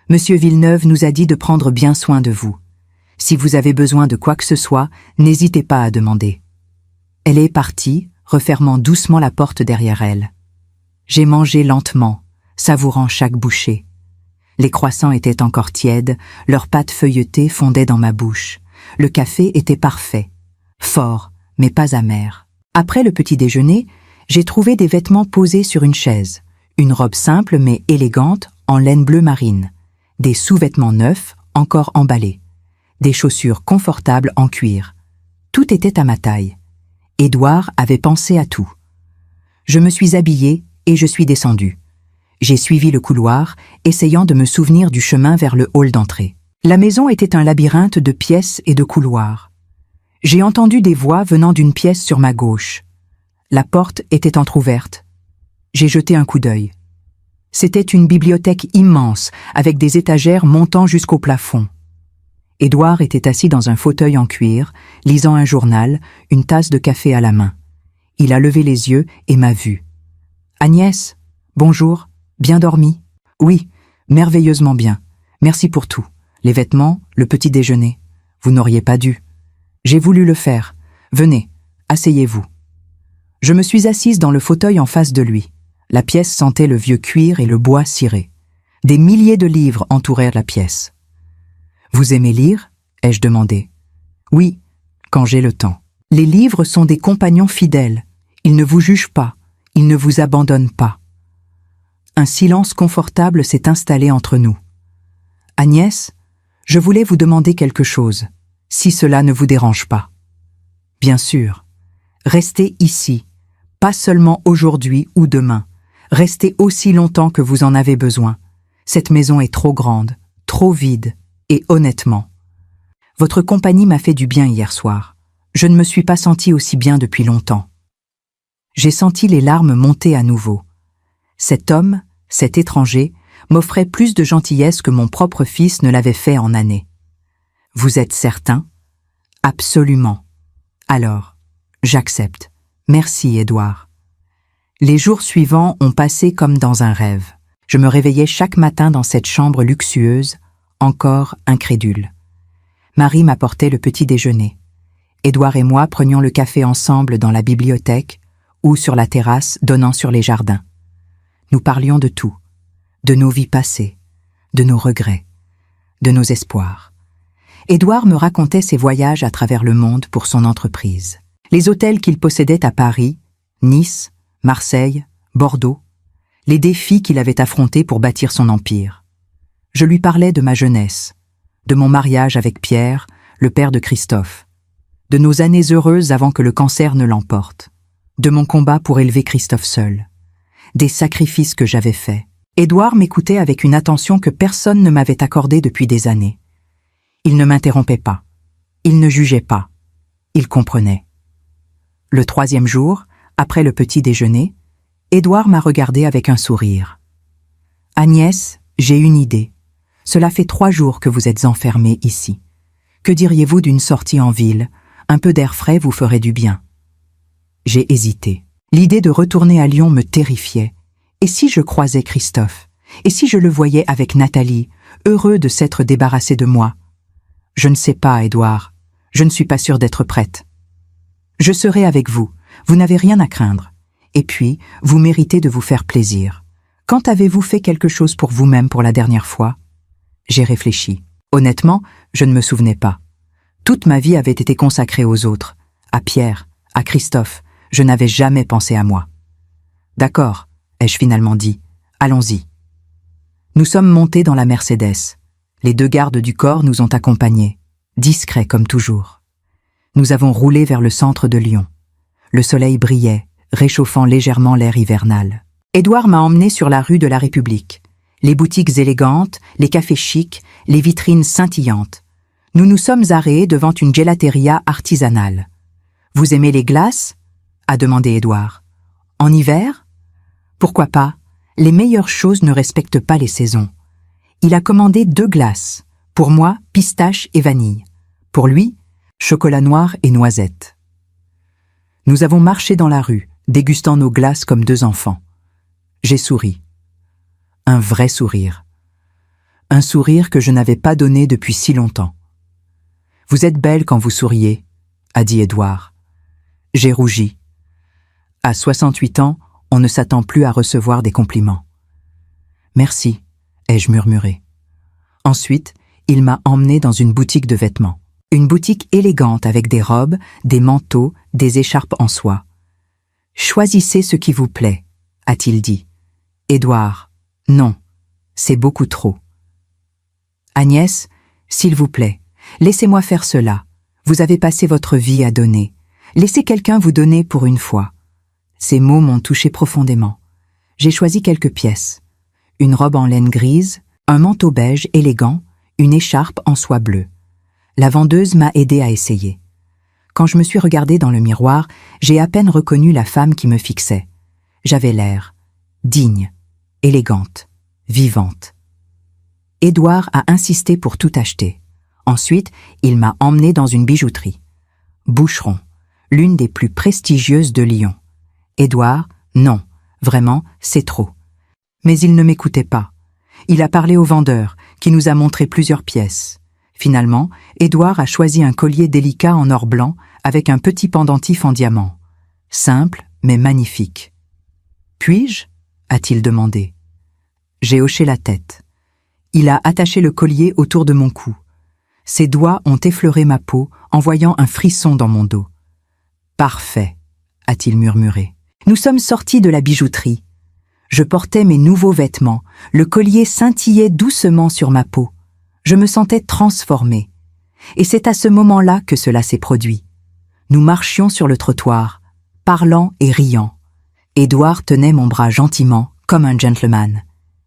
Monsieur Villeneuve nous a dit de prendre bien soin de vous. Si vous avez besoin de quoi que ce soit, n'hésitez pas à demander. » Elle est partie, refermant doucement la porte derrière elle. J'ai mangé lentement, savourant chaque bouchée. Les croissants étaient encore tièdes, leurs pâtes feuilletées fondaient dans ma bouche. Le café était parfait, fort, mais pas amer. Après le petit déjeuner, j'ai trouvé des vêtements posés sur une chaise, une robe simple mais élégante en laine bleue marine, des sous-vêtements neufs encore emballés, des chaussures confortables en cuir. Tout était à ma taille. Édouard avait pensé à tout. Je me suis habillée et je suis descendue. J'ai suivi le couloir, essayant de me souvenir du chemin vers le hall d'entrée. La maison était un labyrinthe de pièces et de couloirs. J'ai entendu des voix venant d'une pièce sur ma gauche. La porte était entr'ouverte. J'ai jeté un coup d'œil. C'était une bibliothèque immense, avec des étagères montant jusqu'au plafond. Édouard était assis dans un fauteuil en cuir, lisant un journal, une tasse de café à la main. Il a levé les yeux et m'a vue. « Agnès, bonjour, bien dormi ?»« Oui, merveilleusement bien. Merci pour tout. Les vêtements, le petit déjeuner. Vous n'auriez pas dû. J'ai voulu le faire. Venez, asseyez-vous. » Je me suis assise dans le fauteuil en face de lui. La pièce sentait le vieux cuir et le bois ciré. Des milliers de livres entourèrent la pièce. « Vous aimez lire ?» ai-je demandé. « Oui, quand j'ai le temps. Les livres sont des compagnons fidèles. Ils ne vous jugent pas, ils ne vous abandonnent pas. » Un silence confortable s'est installé entre nous. « Agnès, je voulais vous demander quelque chose, si cela ne vous dérange pas. »« Bien sûr. Restez ici, pas seulement aujourd'hui ou demain. Restez aussi longtemps que vous en avez besoin. Cette maison est trop grande, trop vide. Et honnêtement, votre compagnie m'a fait du bien hier soir. Je ne me suis pas sentie aussi bien depuis longtemps. » J'ai senti les larmes monter à nouveau. Cet homme, cet étranger, m'offrait plus de gentillesse que mon propre fils ne l'avait fait en années. « Vous êtes certain ? » ?»« Absolument. »« Alors, j'accepte. Merci, Édouard. » Les jours suivants ont passé comme dans un rêve. Je me réveillais chaque matin dans cette chambre luxueuse, encore incrédule. Marie m'apportait le petit déjeuner. Édouard et moi prenions le café ensemble dans la bibliothèque ou sur la terrasse donnant sur les jardins. Nous parlions de tout, de nos vies passées, de nos regrets, de nos espoirs. Édouard me racontait ses voyages à travers le monde pour son entreprise. Les hôtels qu'il possédait à Paris, Nice, Marseille, Bordeaux, les défis qu'il avait affrontés pour bâtir son empire. Je lui parlais de ma jeunesse, de mon mariage avec Pierre, le père de Christophe, de nos années heureuses avant que le cancer ne l'emporte, de mon combat pour élever Christophe seul, des sacrifices que j'avais faits. Édouard m'écoutait avec une attention que personne ne m'avait accordée depuis des années. Il ne m'interrompait pas, il ne jugeait pas, il comprenait. Le 3e jour, après le petit déjeuner, Édouard m'a regardé avec un sourire. « Agnès, j'ai une idée. Cela fait 3 jours que vous êtes enfermée ici. Que diriez-vous d'une sortie en ville? Un peu d'air frais vous ferait du bien. » J'ai hésité. L'idée de retourner à Lyon me terrifiait. Et si je croisais Christophe? Et si je le voyais avec Nathalie, heureux de s'être débarrassé de moi? Je ne sais pas, Édouard. Je ne suis pas sûre d'être prête. Je serai avec vous. Vous n'avez rien à craindre. Et puis, vous méritez de vous faire plaisir. Quand avez-vous fait quelque chose pour vous-même pour la dernière fois? J'ai réfléchi. Honnêtement, je ne me souvenais pas. Toute ma vie avait été consacrée aux autres, à Pierre, à Christophe. Je n'avais jamais pensé à moi. D'accord, ai-je finalement dit. Allons-y. Nous sommes montés dans la Mercedes. Les 2 gardes du corps nous ont accompagnés, discrets comme toujours. Nous avons roulé vers le centre de Lyon. Le soleil brillait, réchauffant légèrement l'air hivernal. Édouard m'a emmené sur la rue de la République. Les boutiques élégantes, les cafés chics, les vitrines scintillantes. Nous nous sommes arrêtés devant une gelateria artisanale. « Vous aimez les glaces ?» a demandé Édouard. « En hiver ? Pourquoi pas ? Les meilleures choses ne respectent pas les saisons. » Il a commandé 2 glaces. Pour moi, pistache et vanille. Pour lui, chocolat noir et noisette. Nous avons marché dans la rue, dégustant nos glaces comme 2 enfants. J'ai souri. Un vrai sourire. Un sourire que je n'avais pas donné depuis si longtemps. « Vous êtes belle quand vous souriez », a dit Édouard. J'ai rougi. À 68 ans, on ne s'attend plus à recevoir des compliments. « Merci », ai-je murmuré. Ensuite, il m'a emmené dans une boutique de vêtements. Une boutique élégante avec des robes, des manteaux, des écharpes en soie. « Choisissez ce qui vous plaît », a-t-il dit. « Édouard, non, c'est beaucoup trop. »« Agnès, s'il vous plaît, laissez-moi faire cela. Vous avez passé votre vie à donner. Laissez quelqu'un vous donner pour une fois. » Ces mots m'ont touché profondément. J'ai choisi quelques pièces. Une robe en laine grise, un manteau beige élégant, une écharpe en soie bleue. La vendeuse m'a aidé à essayer. Quand je me suis regardée dans le miroir, j'ai à peine reconnu la femme qui me fixait. J'avais l'air digne, élégante, vivante. Édouard a insisté pour tout acheter. Ensuite, il m'a emmenée dans une bijouterie. Boucheron, l'une des plus prestigieuses de Lyon. Édouard, non, vraiment, c'est trop. Mais il ne m'écoutait pas. Il a parlé au vendeur, qui nous a montré plusieurs pièces. Finalement, Édouard a choisi un collier délicat en or blanc avec un petit pendentif en diamant. Simple, mais magnifique. « Puis-je » a-t-il demandé. J'ai hoché la tête. Il a attaché le collier autour de mon cou. Ses doigts ont effleuré ma peau, envoyant un frisson dans mon dos. « Parfait » a-t-il murmuré. Nous sommes sortis de la bijouterie. Je portais mes nouveaux vêtements, le collier scintillait doucement sur ma peau. Je me sentais transformée. Et c'est à ce moment-là que cela s'est produit. Nous marchions sur le trottoir, parlant et riant. Édouard tenait mon bras gentiment, comme un gentleman.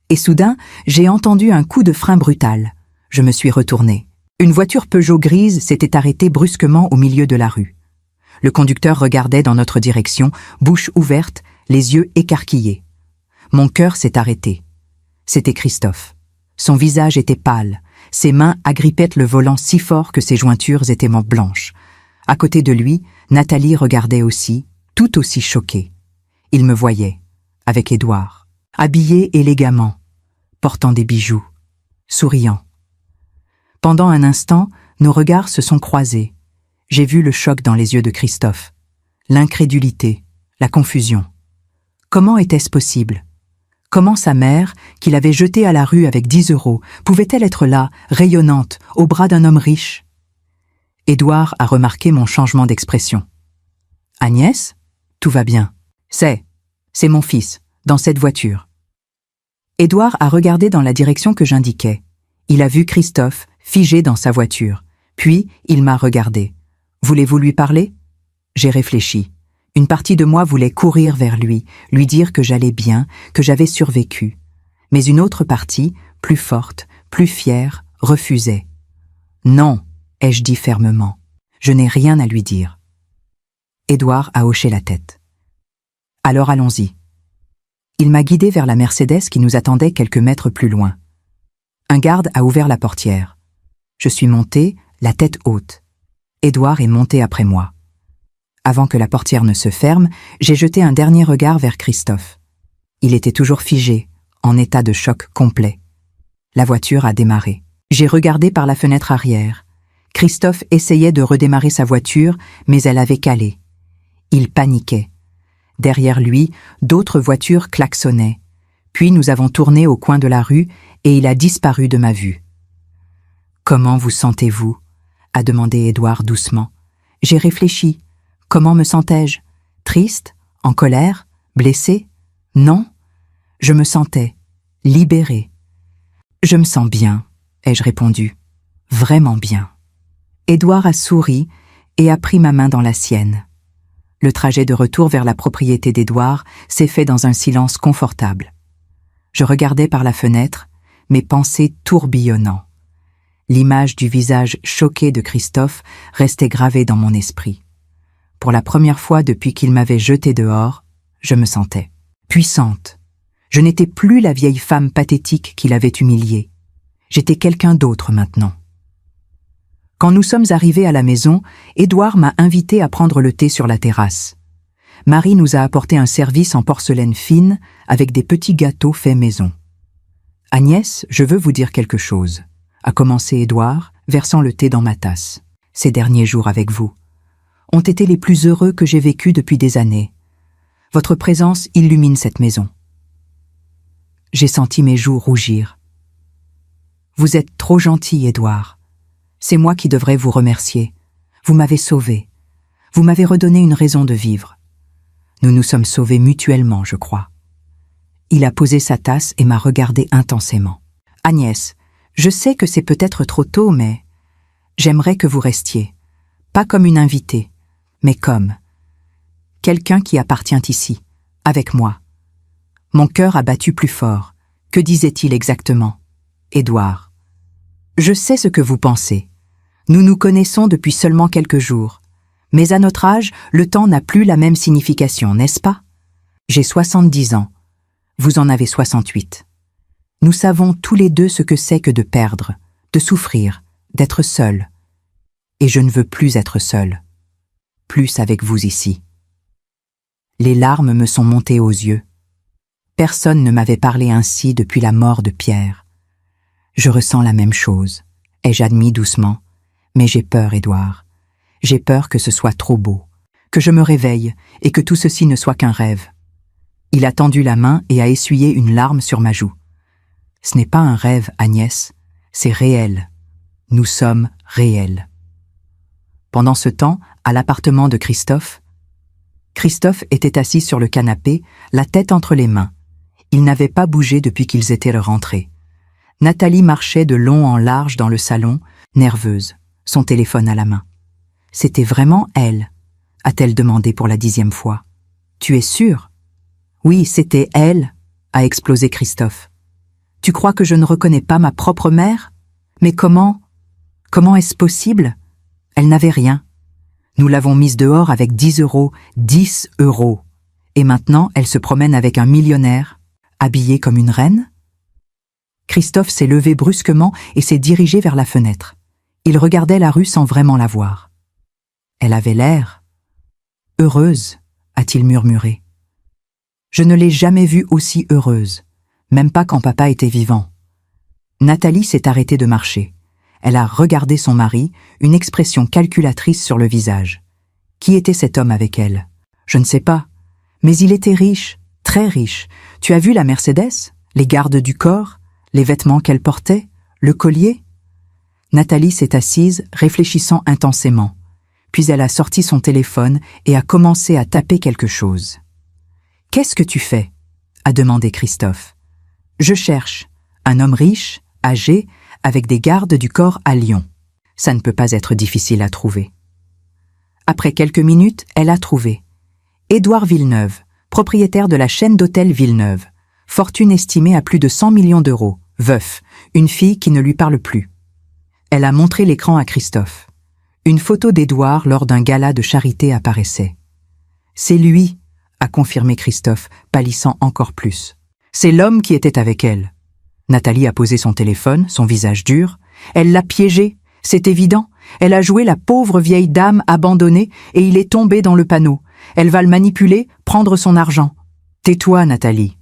Et soudain, j'ai entendu un coup de frein brutal. Je me suis retournée. Une voiture Peugeot grise s'était arrêtée brusquement au milieu de la rue. Le conducteur regardait dans notre direction, bouche ouverte, les yeux écarquillés. Mon cœur s'est arrêté. C'était Christophe. Son visage était pâle. Ses mains agrippaient le volant si fort que ses jointures étaient blanches. À côté de lui, Nathalie regardait aussi, tout aussi choquée. Il me voyait, avec Édouard, habillé élégamment, portant des bijoux, souriant. Pendant un instant, nos regards se sont croisés. J'ai vu le choc dans les yeux de Christophe, l'incrédulité, la confusion. Comment était-ce possible? Comment sa mère, qu'il avait jetée à la rue avec 10 €, pouvait-elle être là, rayonnante, au bras d'un homme riche? Édouard a remarqué mon changement d'expression. « Agnès, tout va bien. C'est mon fils, dans cette voiture. » Édouard a regardé dans la direction que j'indiquais. Il a vu Christophe, figé dans sa voiture. Puis, il m'a regardé. « Voulez-vous lui parler ?» J'ai réfléchi. Une partie de moi voulait courir vers lui dire que j'allais bien, que j'avais survécu. Mais une autre partie, plus forte, plus fière, refusait. « Non, ai-je dit fermement. Je n'ai rien à lui dire. » Édouard a hoché la tête. « Alors allons-y. » Il m'a guidé vers la Mercedes qui nous attendait quelques mètres plus loin. Un garde a ouvert la portière. Je suis monté, la tête haute. Édouard est monté après moi. Avant que la portière ne se ferme, j'ai jeté un dernier regard vers Christophe. Il était toujours figé, en état de choc complet. La voiture a démarré. J'ai regardé par la fenêtre arrière. Christophe essayait de redémarrer sa voiture, mais elle avait calé. Il paniquait. Derrière lui, d'autres voitures klaxonnaient. Puis nous avons tourné au coin de la rue et il a disparu de ma vue. « Comment vous sentez-vous » a demandé Édouard doucement. J'ai réfléchi. Comment me sentais-je? Triste? En colère? Blessé? Non. Je me sentais libérée. Je me sens bien, ai-je répondu. Vraiment bien. Édouard a souri et a pris ma main dans la sienne. Le trajet de retour vers la propriété d'Édouard s'est fait dans un silence confortable. Je regardais par la fenêtre, mes pensées tourbillonnant. L'image du visage choqué de Christophe restait gravée dans mon esprit. Pour la première fois depuis qu'il m'avait jetée dehors, je me sentais puissante. Je n'étais plus la vieille femme pathétique qui l'avait humiliée. J'étais quelqu'un d'autre maintenant. Quand nous sommes arrivés à la maison, Édouard m'a invité à prendre le thé sur la terrasse. Marie nous a apporté un service en porcelaine fine avec des petits gâteaux faits maison. « Agnès, je veux vous dire quelque chose », a commencé Édouard, versant le thé dans ma tasse. « Ces derniers jours avec vous ont été les plus heureux que j'ai vécus depuis des années. Votre présence illumine cette maison. » J'ai senti mes joues rougir. « Vous êtes trop gentil, Édouard. C'est moi qui devrais vous remercier. Vous m'avez sauvé. Vous m'avez redonné une raison de vivre. Nous nous sommes sauvés mutuellement, je crois. » Il a posé sa tasse et m'a regardé intensément. « Agnès, je sais que c'est peut-être trop tôt, mais j'aimerais que vous restiez. Pas comme une invitée, mais comme quelqu'un qui appartient ici, avec moi. » Mon cœur a battu plus fort. Que disait-il exactement? Édouard. « Je sais ce que vous pensez. Nous nous connaissons depuis seulement quelques jours. Mais à notre âge, le temps n'a plus la même signification, n'est-ce pas? J'ai 70 ans. Vous en avez 68. Nous savons tous les deux ce que c'est que de perdre, de souffrir, d'être seul. Et je ne veux plus être seul. Plus avec vous ici. » Les larmes me sont montées aux yeux. Personne ne m'avait parlé ainsi depuis la mort de Pierre. Je ressens la même chose, ai-je admis doucement, mais j'ai peur, Édouard. J'ai peur que ce soit trop beau, que je me réveille et que tout ceci ne soit qu'un rêve. Il a tendu la main et a essuyé une larme sur ma joue. Ce n'est pas un rêve, Agnès, c'est réel. Nous sommes réels. Pendant ce temps, à l'appartement de Christophe était assis sur le canapé, la tête entre les mains. Il n'avait pas bougé depuis qu'ils étaient rentrés. Nathalie marchait de long en large dans le salon, nerveuse, son téléphone à la main. « C'était vraiment elle ?» a-t-elle demandé pour la 10e fois. « Tu es sûre ?»« Oui, c'était elle », a explosé Christophe. « Tu crois que je ne reconnais pas ma propre mère? Mais comment est-ce possible? Elle n'avait rien. Nous l'avons mise dehors avec 10 €, 10 €. Et maintenant, elle se promène avec un millionnaire, habillée comme une reine ?» Christophe s'est levé brusquement et s'est dirigé vers la fenêtre. Il regardait la rue sans vraiment la voir. « Elle avait l'air heureuse », a-t-il murmuré. Je ne l'ai jamais vue aussi heureuse, même pas quand papa était vivant. Nathalie s'est arrêtée de marcher. Elle a regardé son mari, une expression calculatrice sur le visage. Qui était cet homme avec elle? Je ne sais pas. Mais il était riche, très riche. Tu as vu la Mercedes? Les gardes du corps? Les vêtements qu'elle portait? Le collier? Nathalie s'est assise, réfléchissant intensément. Puis elle a sorti son téléphone et a commencé à taper quelque chose. « Qu'est-ce que tu fais ?» a demandé Christophe. « Je cherche. Un homme riche, âgé, avec des gardes du corps à Lyon. Ça ne peut pas être difficile à trouver. » Après quelques minutes, elle a trouvé. Édouard Villeneuve, propriétaire de la chaîne d'hôtels Villeneuve. Fortune estimée à plus de 100 millions d'euros. Veuf, une fille qui ne lui parle plus. Elle a montré l'écran à Christophe. Une photo d'Édouard lors d'un gala de charité apparaissait. « C'est lui », a confirmé Christophe, pâlissant encore plus. « C'est l'homme qui était avec elle. » Nathalie a posé son téléphone, son visage dur. Elle l'a piégé, c'est évident. Elle a joué la pauvre vieille dame abandonnée et il est tombé dans le panneau. Elle va le manipuler, prendre son argent. « Tais-toi, Nathalie. »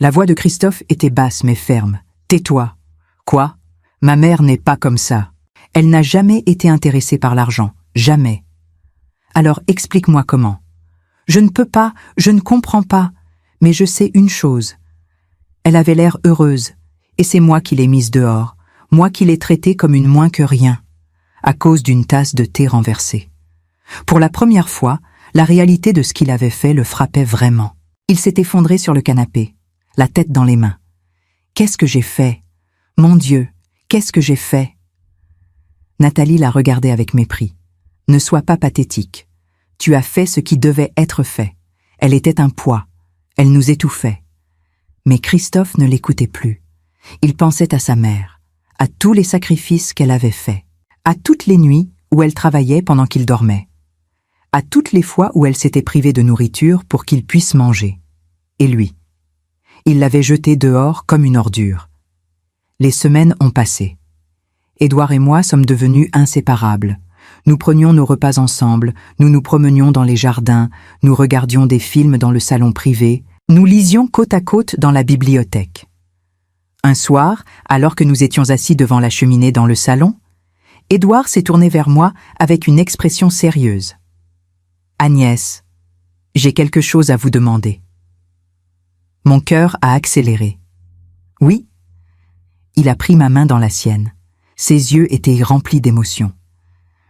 La voix de Christophe était basse mais ferme. « Tais-toi. »« Quoi ? Ma mère n'est pas comme ça. Elle n'a jamais été intéressée par l'argent. Jamais. »« Alors explique-moi comment. »« Je ne peux pas, je ne comprends pas. Mais je sais une chose. Elle avait l'air heureuse. Et c'est moi qui l'ai mise dehors. Moi qui l'ai traitée comme une moins que rien. À cause d'une tasse de thé renversée. Pour la première fois, la réalité de ce qu'il avait fait le frappait vraiment. Il s'est effondré sur le canapé, la tête dans les mains. « Qu'est-ce que j'ai fait? Mon Dieu, qu'est-ce que j'ai fait ?» Nathalie l'a regardé avec mépris. « Ne sois pas pathétique. Tu as fait ce qui devait être fait. Elle était un poids. Elle nous étouffait. » Mais Christophe ne l'écoutait plus. Il pensait à sa mère, à tous les sacrifices qu'elle avait faits, à toutes les nuits où elle travaillait pendant qu'il dormait, à toutes les fois où elle s'était privée de nourriture pour qu'il puisse manger. Et lui, il l'avait jeté dehors comme une ordure. Les semaines ont passé. Édouard et moi sommes devenus inséparables. Nous prenions nos repas ensemble, nous nous promenions dans les jardins, nous regardions des films dans le salon privé, nous lisions côte à côte dans la bibliothèque. Un soir, alors que nous étions assis devant la cheminée dans le salon, Édouard s'est tourné vers moi avec une expression sérieuse. « Agnès, j'ai quelque chose à vous demander. » Mon cœur a accéléré. « Oui ?» Il a pris ma main dans la sienne. Ses yeux étaient remplis d'émotion.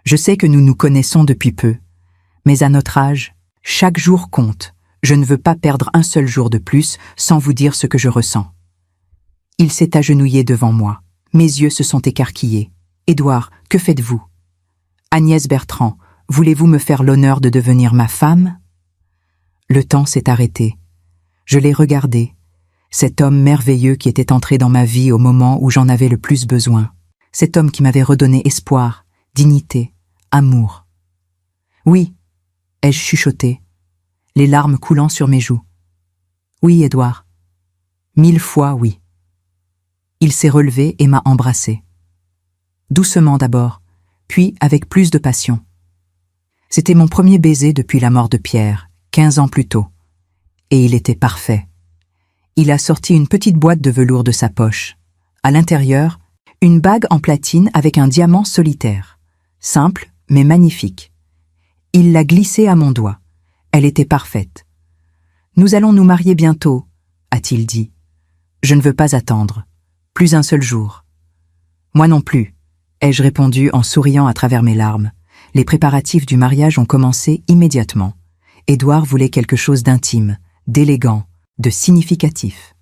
Je sais que nous nous connaissons depuis peu, mais à notre âge, chaque jour compte. Je ne veux pas perdre un seul jour de plus sans vous dire ce que je ressens. Il s'est agenouillé devant moi. Mes yeux se sont écarquillés. « Édouard, que faites-vous ?»« Agnès Bertrand, voulez-vous me faire l'honneur de devenir ma femme ?» Le temps s'est arrêté. Je l'ai regardé, cet homme merveilleux qui était entré dans ma vie au moment où j'en avais le plus besoin. Cet homme qui m'avait redonné espoir, dignité, amour. « Oui », ai-je chuchoté, les larmes coulant sur mes joues. « Oui, Édouard. 1000 fois oui. » Il s'est relevé et m'a embrassé. Doucement d'abord, puis avec plus de passion. C'était mon premier baiser depuis la mort de Pierre, 15 ans plus tôt. Et il était parfait. Il a sorti une petite boîte de velours de sa poche. À l'intérieur, une bague en platine avec un diamant solitaire. Simple, mais magnifique. Il l'a glissée à mon doigt. Elle était parfaite. « Nous allons nous marier bientôt », a-t-il dit. « Je ne veux pas attendre. Plus un seul jour. »« Moi non plus », ai-je répondu en souriant à travers mes larmes. Les préparatifs du mariage ont commencé immédiatement. Édouard voulait quelque chose d'intime, d'élégant, de significatif.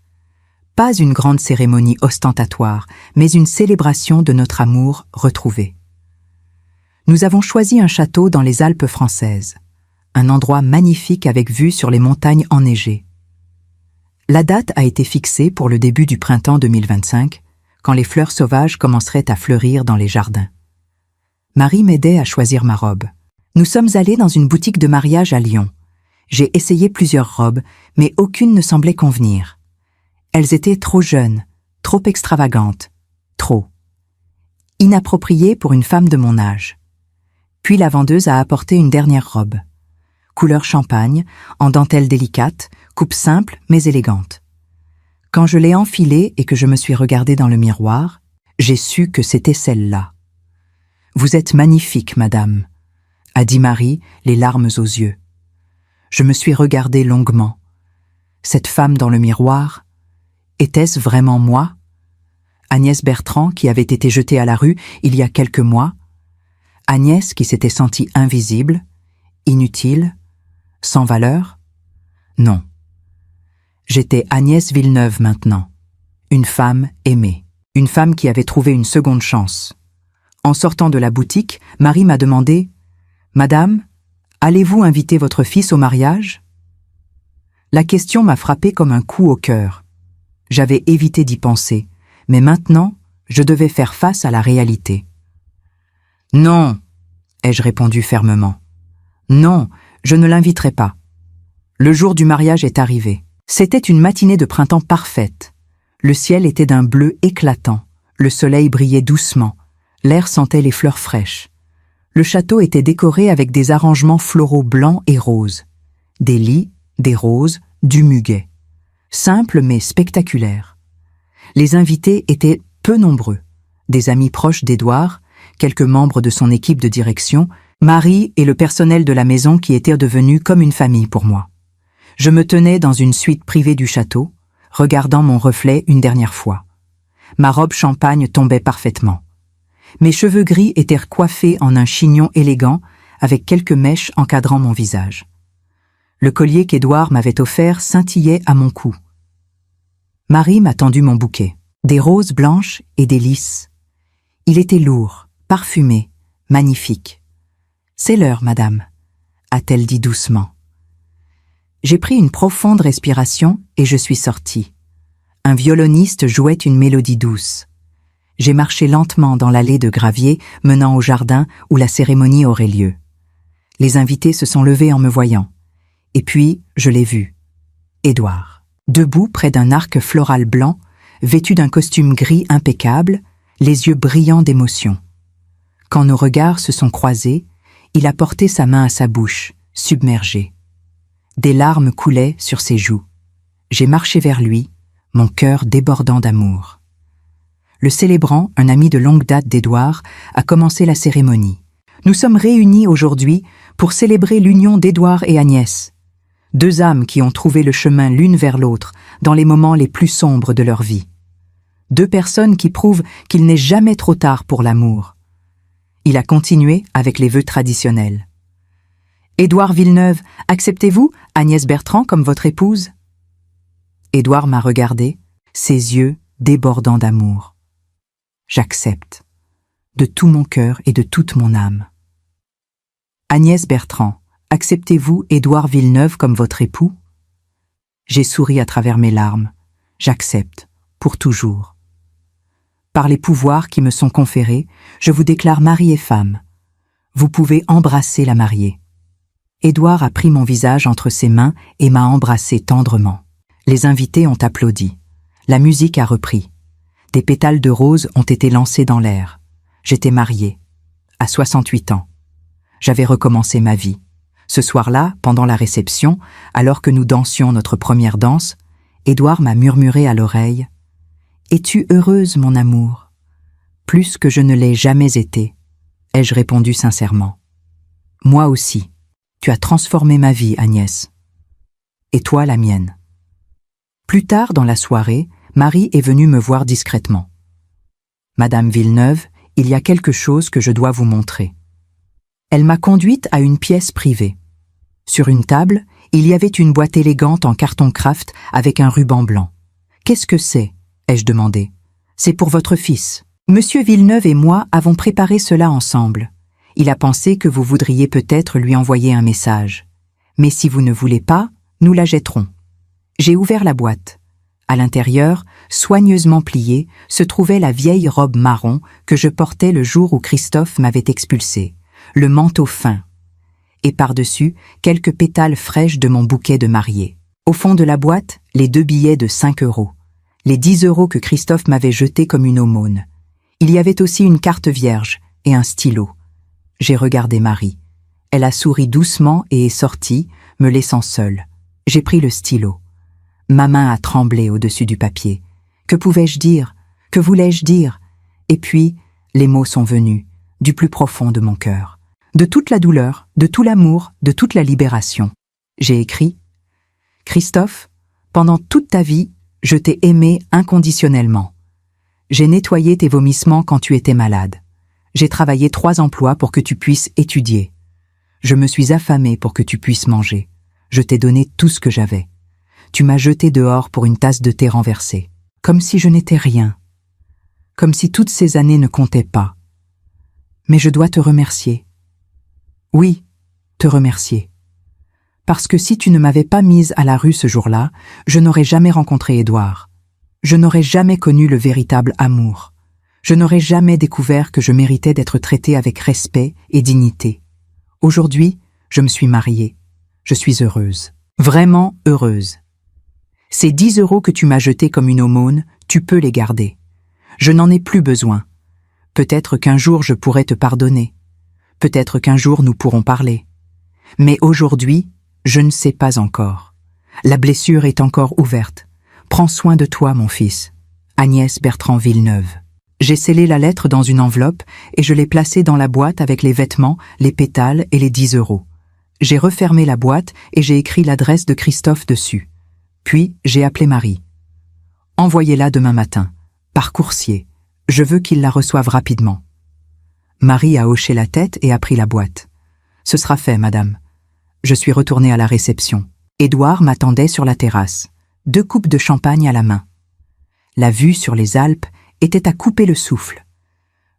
Pas une grande cérémonie ostentatoire, mais une célébration de notre amour retrouvé. Nous avons choisi un château dans les Alpes françaises, un endroit magnifique avec vue sur les montagnes enneigées. La date a été fixée pour le début du printemps 2025, quand les fleurs sauvages commenceraient à fleurir dans les jardins. Marie m'aidait à choisir ma robe. Nous sommes allés dans une boutique de mariage à Lyon. J'ai essayé plusieurs robes, mais aucune ne semblait convenir. Elles étaient trop jeunes, trop extravagantes, trop inappropriées pour une femme de mon âge. Puis la vendeuse a apporté une dernière robe. Couleur champagne, en dentelle délicate, coupe simple mais élégante. Quand je l'ai enfilée et que je me suis regardée dans le miroir, j'ai su que c'était celle-là. Vous êtes magnifique, madame, a dit Marie, les larmes aux yeux. Je me suis regardée longuement. Cette femme dans le miroir, était-ce vraiment moi? Agnès Bertrand, qui avait été jetée à la rue il y a quelques mois? Agnès qui s'était sentie invisible, inutile, sans valeur? Non. J'étais Agnès Villeneuve maintenant, une femme aimée, une femme qui avait trouvé une seconde chance. En sortant de la boutique, Marie m'a demandé « Madame, allez-vous inviter votre fils au mariage ?» La question m'a frappé comme un coup au cœur. J'avais évité d'y penser, mais maintenant, je devais faire face à la réalité. « Non !» ai-je répondu fermement. « Non, je ne l'inviterai pas. » Le jour du mariage est arrivé. C'était une matinée de printemps parfaite. Le ciel était d'un bleu éclatant, le soleil brillait doucement, l'air sentait les fleurs fraîches. Le château était décoré avec des arrangements floraux blancs et roses. Des lys, des roses, du muguet. Simple mais spectaculaire. Les invités étaient peu nombreux. Des amis proches d'Édouard, quelques membres de son équipe de direction, Marie et le personnel de la maison qui étaient devenus comme une famille pour moi. Je me tenais dans une suite privée du château, regardant mon reflet une dernière fois. Ma robe champagne tombait parfaitement. Mes cheveux gris étaient coiffés en un chignon élégant avec quelques mèches encadrant mon visage. Le collier qu'Édouard m'avait offert scintillait à mon cou. Marie m'a tendu mon bouquet, des roses blanches et des lys. Il était lourd, parfumé, magnifique. « C'est l'heure, madame », a-t-elle dit doucement. J'ai pris une profonde respiration et je suis sortie. Un violoniste jouait une mélodie douce. J'ai marché lentement dans l'allée de gravier menant au jardin où la cérémonie aurait lieu. Les invités se sont levés en me voyant. Et puis, je l'ai vu. Édouard, debout près d'un arc floral blanc, vêtu d'un costume gris impeccable, les yeux brillants d'émotion. Quand nos regards se sont croisés, il a porté sa main à sa bouche, submergée. Des larmes coulaient sur ses joues. J'ai marché vers lui, mon cœur débordant d'amour. Le célébrant, un ami de longue date d'Édouard, a commencé la cérémonie. Nous sommes réunis aujourd'hui pour célébrer l'union d'Édouard et Agnès. Deux âmes qui ont trouvé le chemin l'une vers l'autre dans les moments les plus sombres de leur vie. Deux personnes qui prouvent qu'il n'est jamais trop tard pour l'amour. Il a continué avec les vœux traditionnels. Édouard Villeneuve, acceptez-vous Agnès Bertrand comme votre épouse? Édouard m'a regardé, ses yeux débordant d'amour. J'accepte, de tout mon cœur et de toute mon âme. Agnès Bertrand, acceptez-vous Édouard Villeneuve comme votre époux? J'ai souri à travers mes larmes. J'accepte, pour toujours. Par les pouvoirs qui me sont conférés, je vous déclare mari et femme. Vous pouvez embrasser la mariée. Édouard a pris mon visage entre ses mains et m'a embrassé tendrement. Les invités ont applaudi. La musique a repris. Des pétales de rose ont été lancés dans l'air. J'étais mariée, à 68 ans. J'avais recommencé ma vie. Ce soir-là, pendant la réception, alors que nous dansions notre première danse, Édouard m'a murmuré à l'oreille « Es-tu heureuse, mon amour ?» Plus que je ne l'ai jamais été, ai-je répondu sincèrement. « Moi aussi, tu as transformé ma vie, Agnès. Et toi, la mienne. » Plus tard dans la soirée, Marie est venue me voir discrètement. « Madame Villeneuve, il y a quelque chose que je dois vous montrer. » Elle m'a conduite à une pièce privée. Sur une table, il y avait une boîte élégante en carton kraft avec un ruban blanc. « Qu'est-ce que c'est ?» ai-je demandé. « C'est pour votre fils. Monsieur Villeneuve et moi avons préparé cela ensemble. Il a pensé que vous voudriez peut-être lui envoyer un message. Mais si vous ne voulez pas, nous la jetterons. » J'ai ouvert la boîte. À l'intérieur, soigneusement pliée, se trouvait la vieille robe marron que je portais le jour où Christophe m'avait expulsé, le manteau fin. Et par-dessus, quelques pétales fraîches de mon bouquet de mariée. Au fond de la boîte, les 2 billets de 5 €. Les 10 € que Christophe m'avait jetés comme une aumône. Il y avait aussi une carte vierge et un stylo. J'ai regardé Marie. Elle a souri doucement et est sortie, me laissant seule. J'ai pris le stylo. Ma main a tremblé au-dessus du papier. Que pouvais-je dire? Que voulais-je dire? Et puis, les mots sont venus, du plus profond de mon cœur, de toute la douleur, de tout l'amour, de toute la libération. J'ai écrit « Christophe, pendant toute ta vie, je t'ai aimé inconditionnellement. J'ai nettoyé tes vomissements quand tu étais malade. J'ai travaillé 3 emplois pour que tu puisses étudier. Je me suis affamé pour que tu puisses manger. Je t'ai donné tout ce que j'avais. Tu m'as jeté dehors pour une tasse de thé renversée, comme si je n'étais rien, comme si toutes ces années ne comptaient pas. Mais je dois te remercier. Oui, te remercier. Parce que si tu ne m'avais pas mise à la rue ce jour-là, je n'aurais jamais rencontré Édouard. Je n'aurais jamais connu le véritable amour. Je n'aurais jamais découvert que je méritais d'être traitée avec respect et dignité. Aujourd'hui, je me suis mariée. Je suis heureuse. Vraiment heureuse. Ces 10 € que tu m'as jetés comme une aumône, tu peux les garder. Je n'en ai plus besoin. Peut-être qu'un jour je pourrai te pardonner. Peut-être qu'un jour nous pourrons parler. Mais aujourd'hui, je ne sais pas encore. La blessure est encore ouverte. Prends soin de toi, mon fils. Agnès Bertrand Villeneuve. J'ai scellé la lettre dans une enveloppe et je l'ai placée dans la boîte avec les vêtements, les pétales et les 10 €. J'ai refermé la boîte et j'ai écrit l'adresse de Christophe dessus. Puis, j'ai appelé Marie. Envoyez-la demain matin, par coursier. Je veux qu'il la reçoive rapidement. Marie a hoché la tête et a pris la boîte. Ce sera fait, madame. Je suis retournée à la réception. Édouard m'attendait sur la terrasse, 2 coupes de champagne à la main. La vue sur les Alpes était à couper le souffle.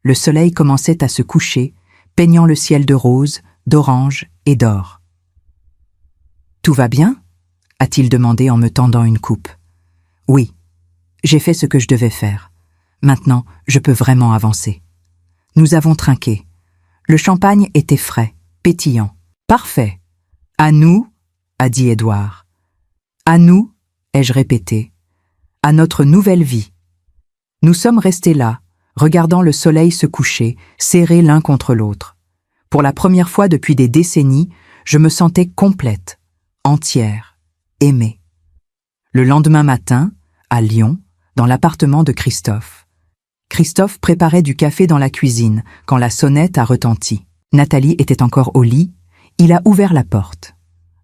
Le soleil commençait à se coucher, peignant le ciel de rose, d'orange et d'or. « Tout va bien ?» a-t-il demandé en me tendant une coupe. « Oui, j'ai fait ce que je devais faire. Maintenant, je peux vraiment avancer. » Nous avons trinqué. Le champagne était frais, pétillant. « Parfait. À nous ?» a dit Édouard. « À nous ?» ai-je répété. « À notre nouvelle vie. » Nous sommes restés là, regardant le soleil se coucher, serrés l'un contre l'autre. Pour la première fois depuis des décennies, je me sentais complète, entière, aimée. Le lendemain matin, à Lyon, dans l'appartement de Christophe. Christophe préparait du café dans la cuisine quand la sonnette a retenti. Nathalie était encore au lit. Il a ouvert la porte.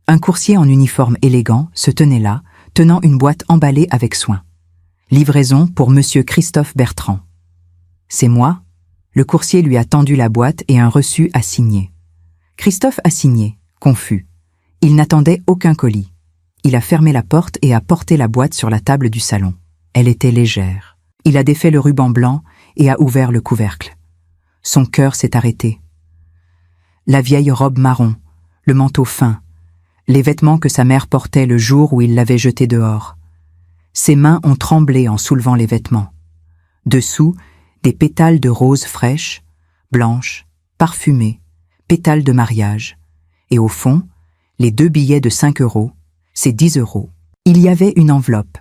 Un coursier en uniforme élégant se tenait là, tenant une boîte emballée avec soin. Livraison pour Monsieur Christophe Bertrand. C'est moi. Le coursier lui a tendu la boîte et un reçu à signer. Christophe a signé, confus. Il n'attendait aucun colis. Il a fermé la porte et a porté la boîte sur la table du salon. Elle était légère. Il a défait le ruban blanc et a ouvert le couvercle. Son cœur s'est arrêté. La vieille robe marron, le manteau fin, les vêtements que sa mère portait le jour où il l'avait jeté dehors. Ses mains ont tremblé en soulevant les vêtements. Dessous, des pétales de roses fraîches, blanches, parfumées, pétales de mariage. Et au fond, les 2 billets de 5 €, c'est 10 €. Il y avait une enveloppe.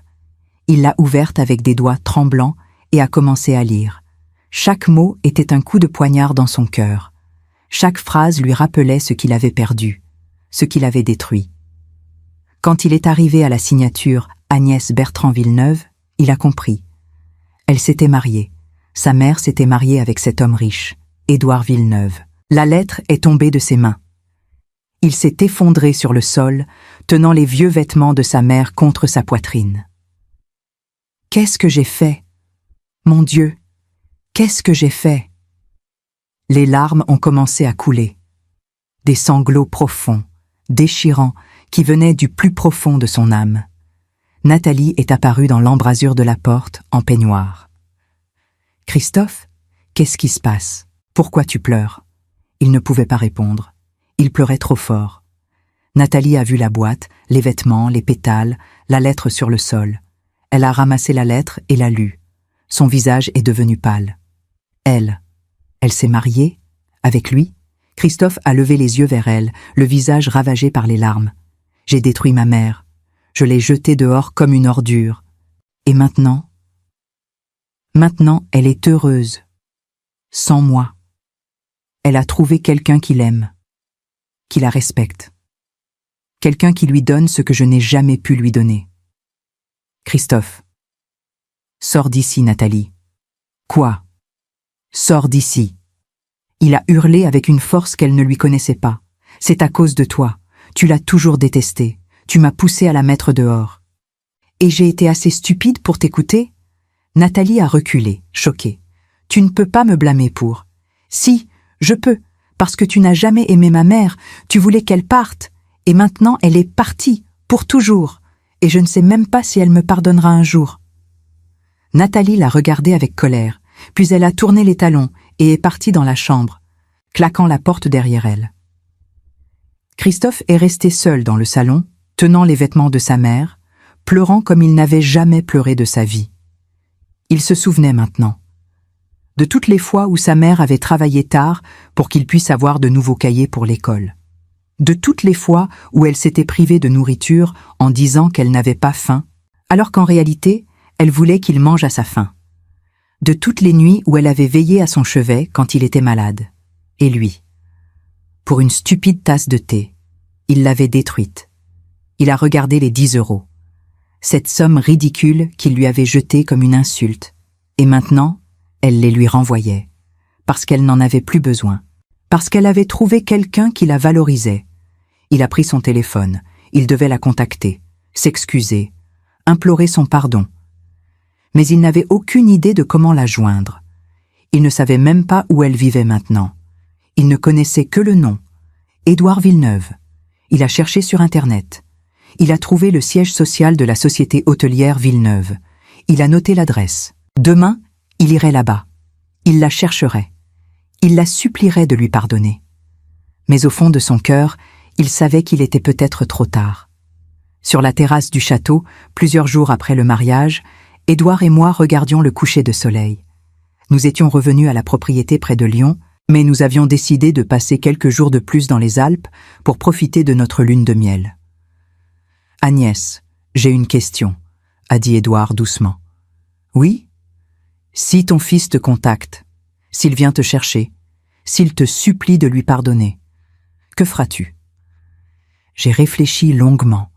Il l'a ouverte avec des doigts tremblants et a commencé à lire. Chaque mot était un coup de poignard dans son cœur. Chaque phrase lui rappelait ce qu'il avait perdu, ce qu'il avait détruit. Quand il est arrivé à la signature Agnès Bertrand Villeneuve, il a compris. Elle s'était mariée. Sa mère s'était mariée avec cet homme riche, Édouard Villeneuve. La lettre est tombée de ses mains. Il s'est effondré sur le sol, tenant les vieux vêtements de sa mère contre sa poitrine. Qu'est-ce que j'ai fait? Mon Dieu, qu'est-ce que j'ai fait? Les larmes ont commencé à couler. Des sanglots profonds, déchirants, qui venaient du plus profond de son âme. Nathalie est apparue dans l'embrasure de la porte, en peignoir. « Christophe, qu'est-ce qui se passe? Pourquoi tu pleures ?» Il ne pouvait pas répondre. Il pleurait trop fort. Nathalie a vu la boîte, les vêtements, les pétales, la lettre sur le sol. Elle a ramassé la lettre et l'a lue. Son visage est devenu pâle. Elle s'est mariée? Avec lui? Christophe a levé les yeux vers elle, le visage ravagé par les larmes. « J'ai détruit ma mère. Je l'ai jetée dehors comme une ordure. Et maintenant? Maintenant, elle est heureuse. Sans moi. Elle a trouvé quelqu'un qui l'aime, qui la respecte. Quelqu'un qui lui donne ce que je n'ai jamais pu lui donner. Christophe. Sors d'ici, Nathalie. Quoi? Sors d'ici. Il a hurlé avec une force qu'elle ne lui connaissait pas. « C'est à cause de toi. Tu l'as toujours détesté. Tu m'as poussé à la mettre dehors. » « Et j'ai été assez stupide pour t'écouter ?» Nathalie a reculé, choquée. « Tu ne peux pas me blâmer pour... »« Si, je peux, parce que tu n'as jamais aimé ma mère, tu voulais qu'elle parte, et maintenant elle est partie, pour toujours, et je ne sais même pas si elle me pardonnera un jour. » Nathalie l'a regardée avec colère, puis elle a tourné les talons et est partie dans la chambre, claquant la porte derrière elle. Christophe est resté seul dans le salon, tenant les vêtements de sa mère, pleurant comme il n'avait jamais pleuré de sa vie. Il se souvenait maintenant de toutes les fois où sa mère avait travaillé tard pour qu'il puisse avoir de nouveaux cahiers pour l'école, de toutes les fois où elle s'était privée de nourriture en disant qu'elle n'avait pas faim, alors qu'en réalité, elle voulait qu'il mange à sa faim, de toutes les nuits où elle avait veillé à son chevet quand il était malade. Et lui, pour une stupide tasse de thé, il l'avait détruite. Il a regardé les 10 €. Cette somme ridicule qu'il lui avait jetée comme une insulte. Et maintenant, elle les lui renvoyait, parce qu'elle n'en avait plus besoin, parce qu'elle avait trouvé quelqu'un qui la valorisait. Il a pris son téléphone, il devait la contacter, s'excuser, implorer son pardon. Mais il n'avait aucune idée de comment la joindre. Il ne savait même pas où elle vivait maintenant. Il ne connaissait que le nom, Édouard Villeneuve. Il a cherché sur Internet. Il a trouvé le siège social de la société hôtelière Villeneuve. Il a noté l'adresse. Demain, il irait là-bas. Il la chercherait. Il la supplierait de lui pardonner. Mais au fond de son cœur, il savait qu'il était peut-être trop tard. Sur la terrasse du château, plusieurs jours après le mariage, Édouard et moi regardions le coucher de soleil. Nous étions revenus à la propriété près de Lyon, mais nous avions décidé de passer quelques jours de plus dans les Alpes pour profiter de notre lune de miel. « Agnès, j'ai une question, » a dit Édouard doucement. « Oui ? Si ton fils te contacte, s'il vient te chercher, s'il te supplie de lui pardonner, que feras-tu » J'ai réfléchi longuement.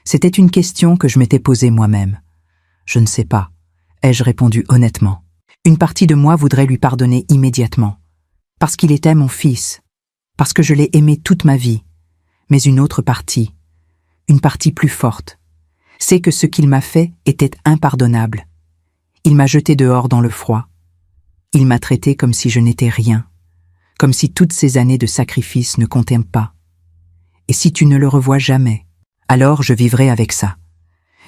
C'était une question que je m'étais posée moi-même. « Je ne sais pas », ai-je répondu honnêtement. Une partie de moi voudrait lui pardonner immédiatement, parce qu'il était mon fils, parce que je l'ai aimé toute ma vie, mais une autre partie, une partie plus forte, c'est que ce qu'il m'a fait était impardonnable. Il m'a jeté dehors dans le froid. Il m'a traité comme si je n'étais rien, comme si toutes ces années de sacrifice ne comptaient pas. Et si tu ne le revois jamais, alors je vivrai avec ça.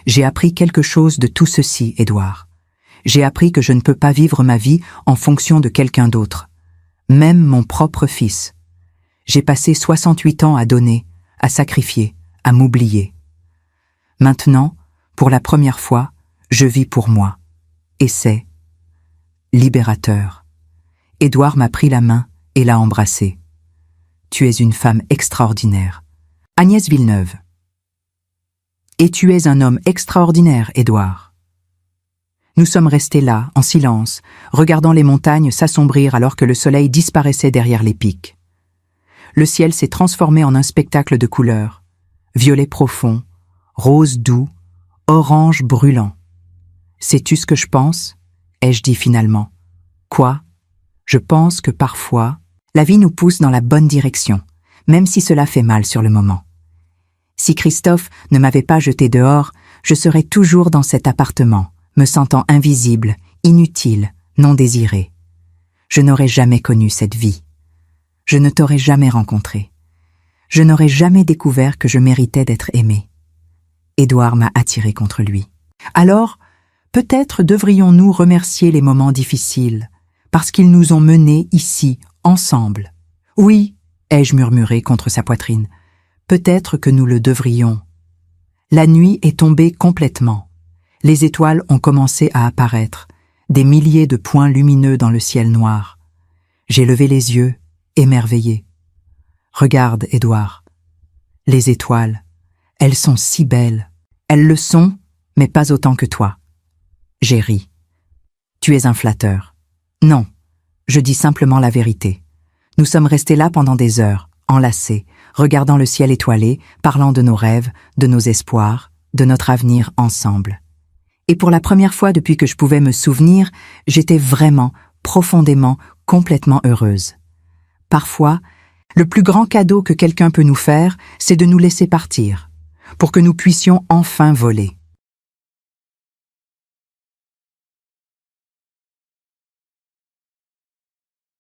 J'ai appris quelque chose de tout ceci, Édouard. J'ai appris que je ne peux pas vivre ma vie en fonction de quelqu'un d'autre, même mon propre fils. J'ai passé 68 ans à donner, à sacrifier, à m'oublier. Maintenant, pour la première fois, je vis pour moi. Et c'est libérateur. Édouard m'a pris la main et l'a embrassée. Tu es une femme extraordinaire. Agnès Villeneuve. Et tu es un homme extraordinaire, Édouard. Nous sommes restés là, en silence, regardant les montagnes s'assombrir alors que le soleil disparaissait derrière les pics. Le ciel s'est transformé en un spectacle de couleurs. Violet profond, rose doux, orange brûlant. Sais-tu ce que je pense ? Ai-je dit finalement. Quoi ? Je pense que parfois, la vie nous pousse dans la bonne direction, même si cela fait mal sur le moment. Si Christophe ne m'avait pas jeté dehors, je serais toujours dans cet appartement, me sentant invisible, inutile, non désirée. Je n'aurais jamais connu cette vie. Je ne t'aurais jamais rencontré. Je n'aurais jamais découvert que je méritais d'être aimée. Édouard m'a attiré contre lui. Alors, peut-être devrions-nous remercier les moments difficiles, parce qu'ils nous ont menés ici, ensemble. Oui, ai-je murmuré contre sa poitrine, peut-être que nous le devrions. La nuit est tombée complètement. Les étoiles ont commencé à apparaître, des milliers de points lumineux dans le ciel noir. J'ai levé les yeux, émerveillé. Regarde, Édouard. Les étoiles, elles sont si belles. Elles le sont, mais pas autant que toi. J'ai ri. Tu es un flatteur. Non, je dis simplement la vérité. Nous sommes restés là pendant des heures, enlacés, regardant le ciel étoilé, parlant de nos rêves, de nos espoirs, de notre avenir ensemble. Et pour la première fois depuis que je pouvais me souvenir, j'étais vraiment, profondément, complètement heureuse. Parfois, le plus grand cadeau que quelqu'un peut nous faire, c'est de nous laisser partir, pour que nous puissions enfin voler.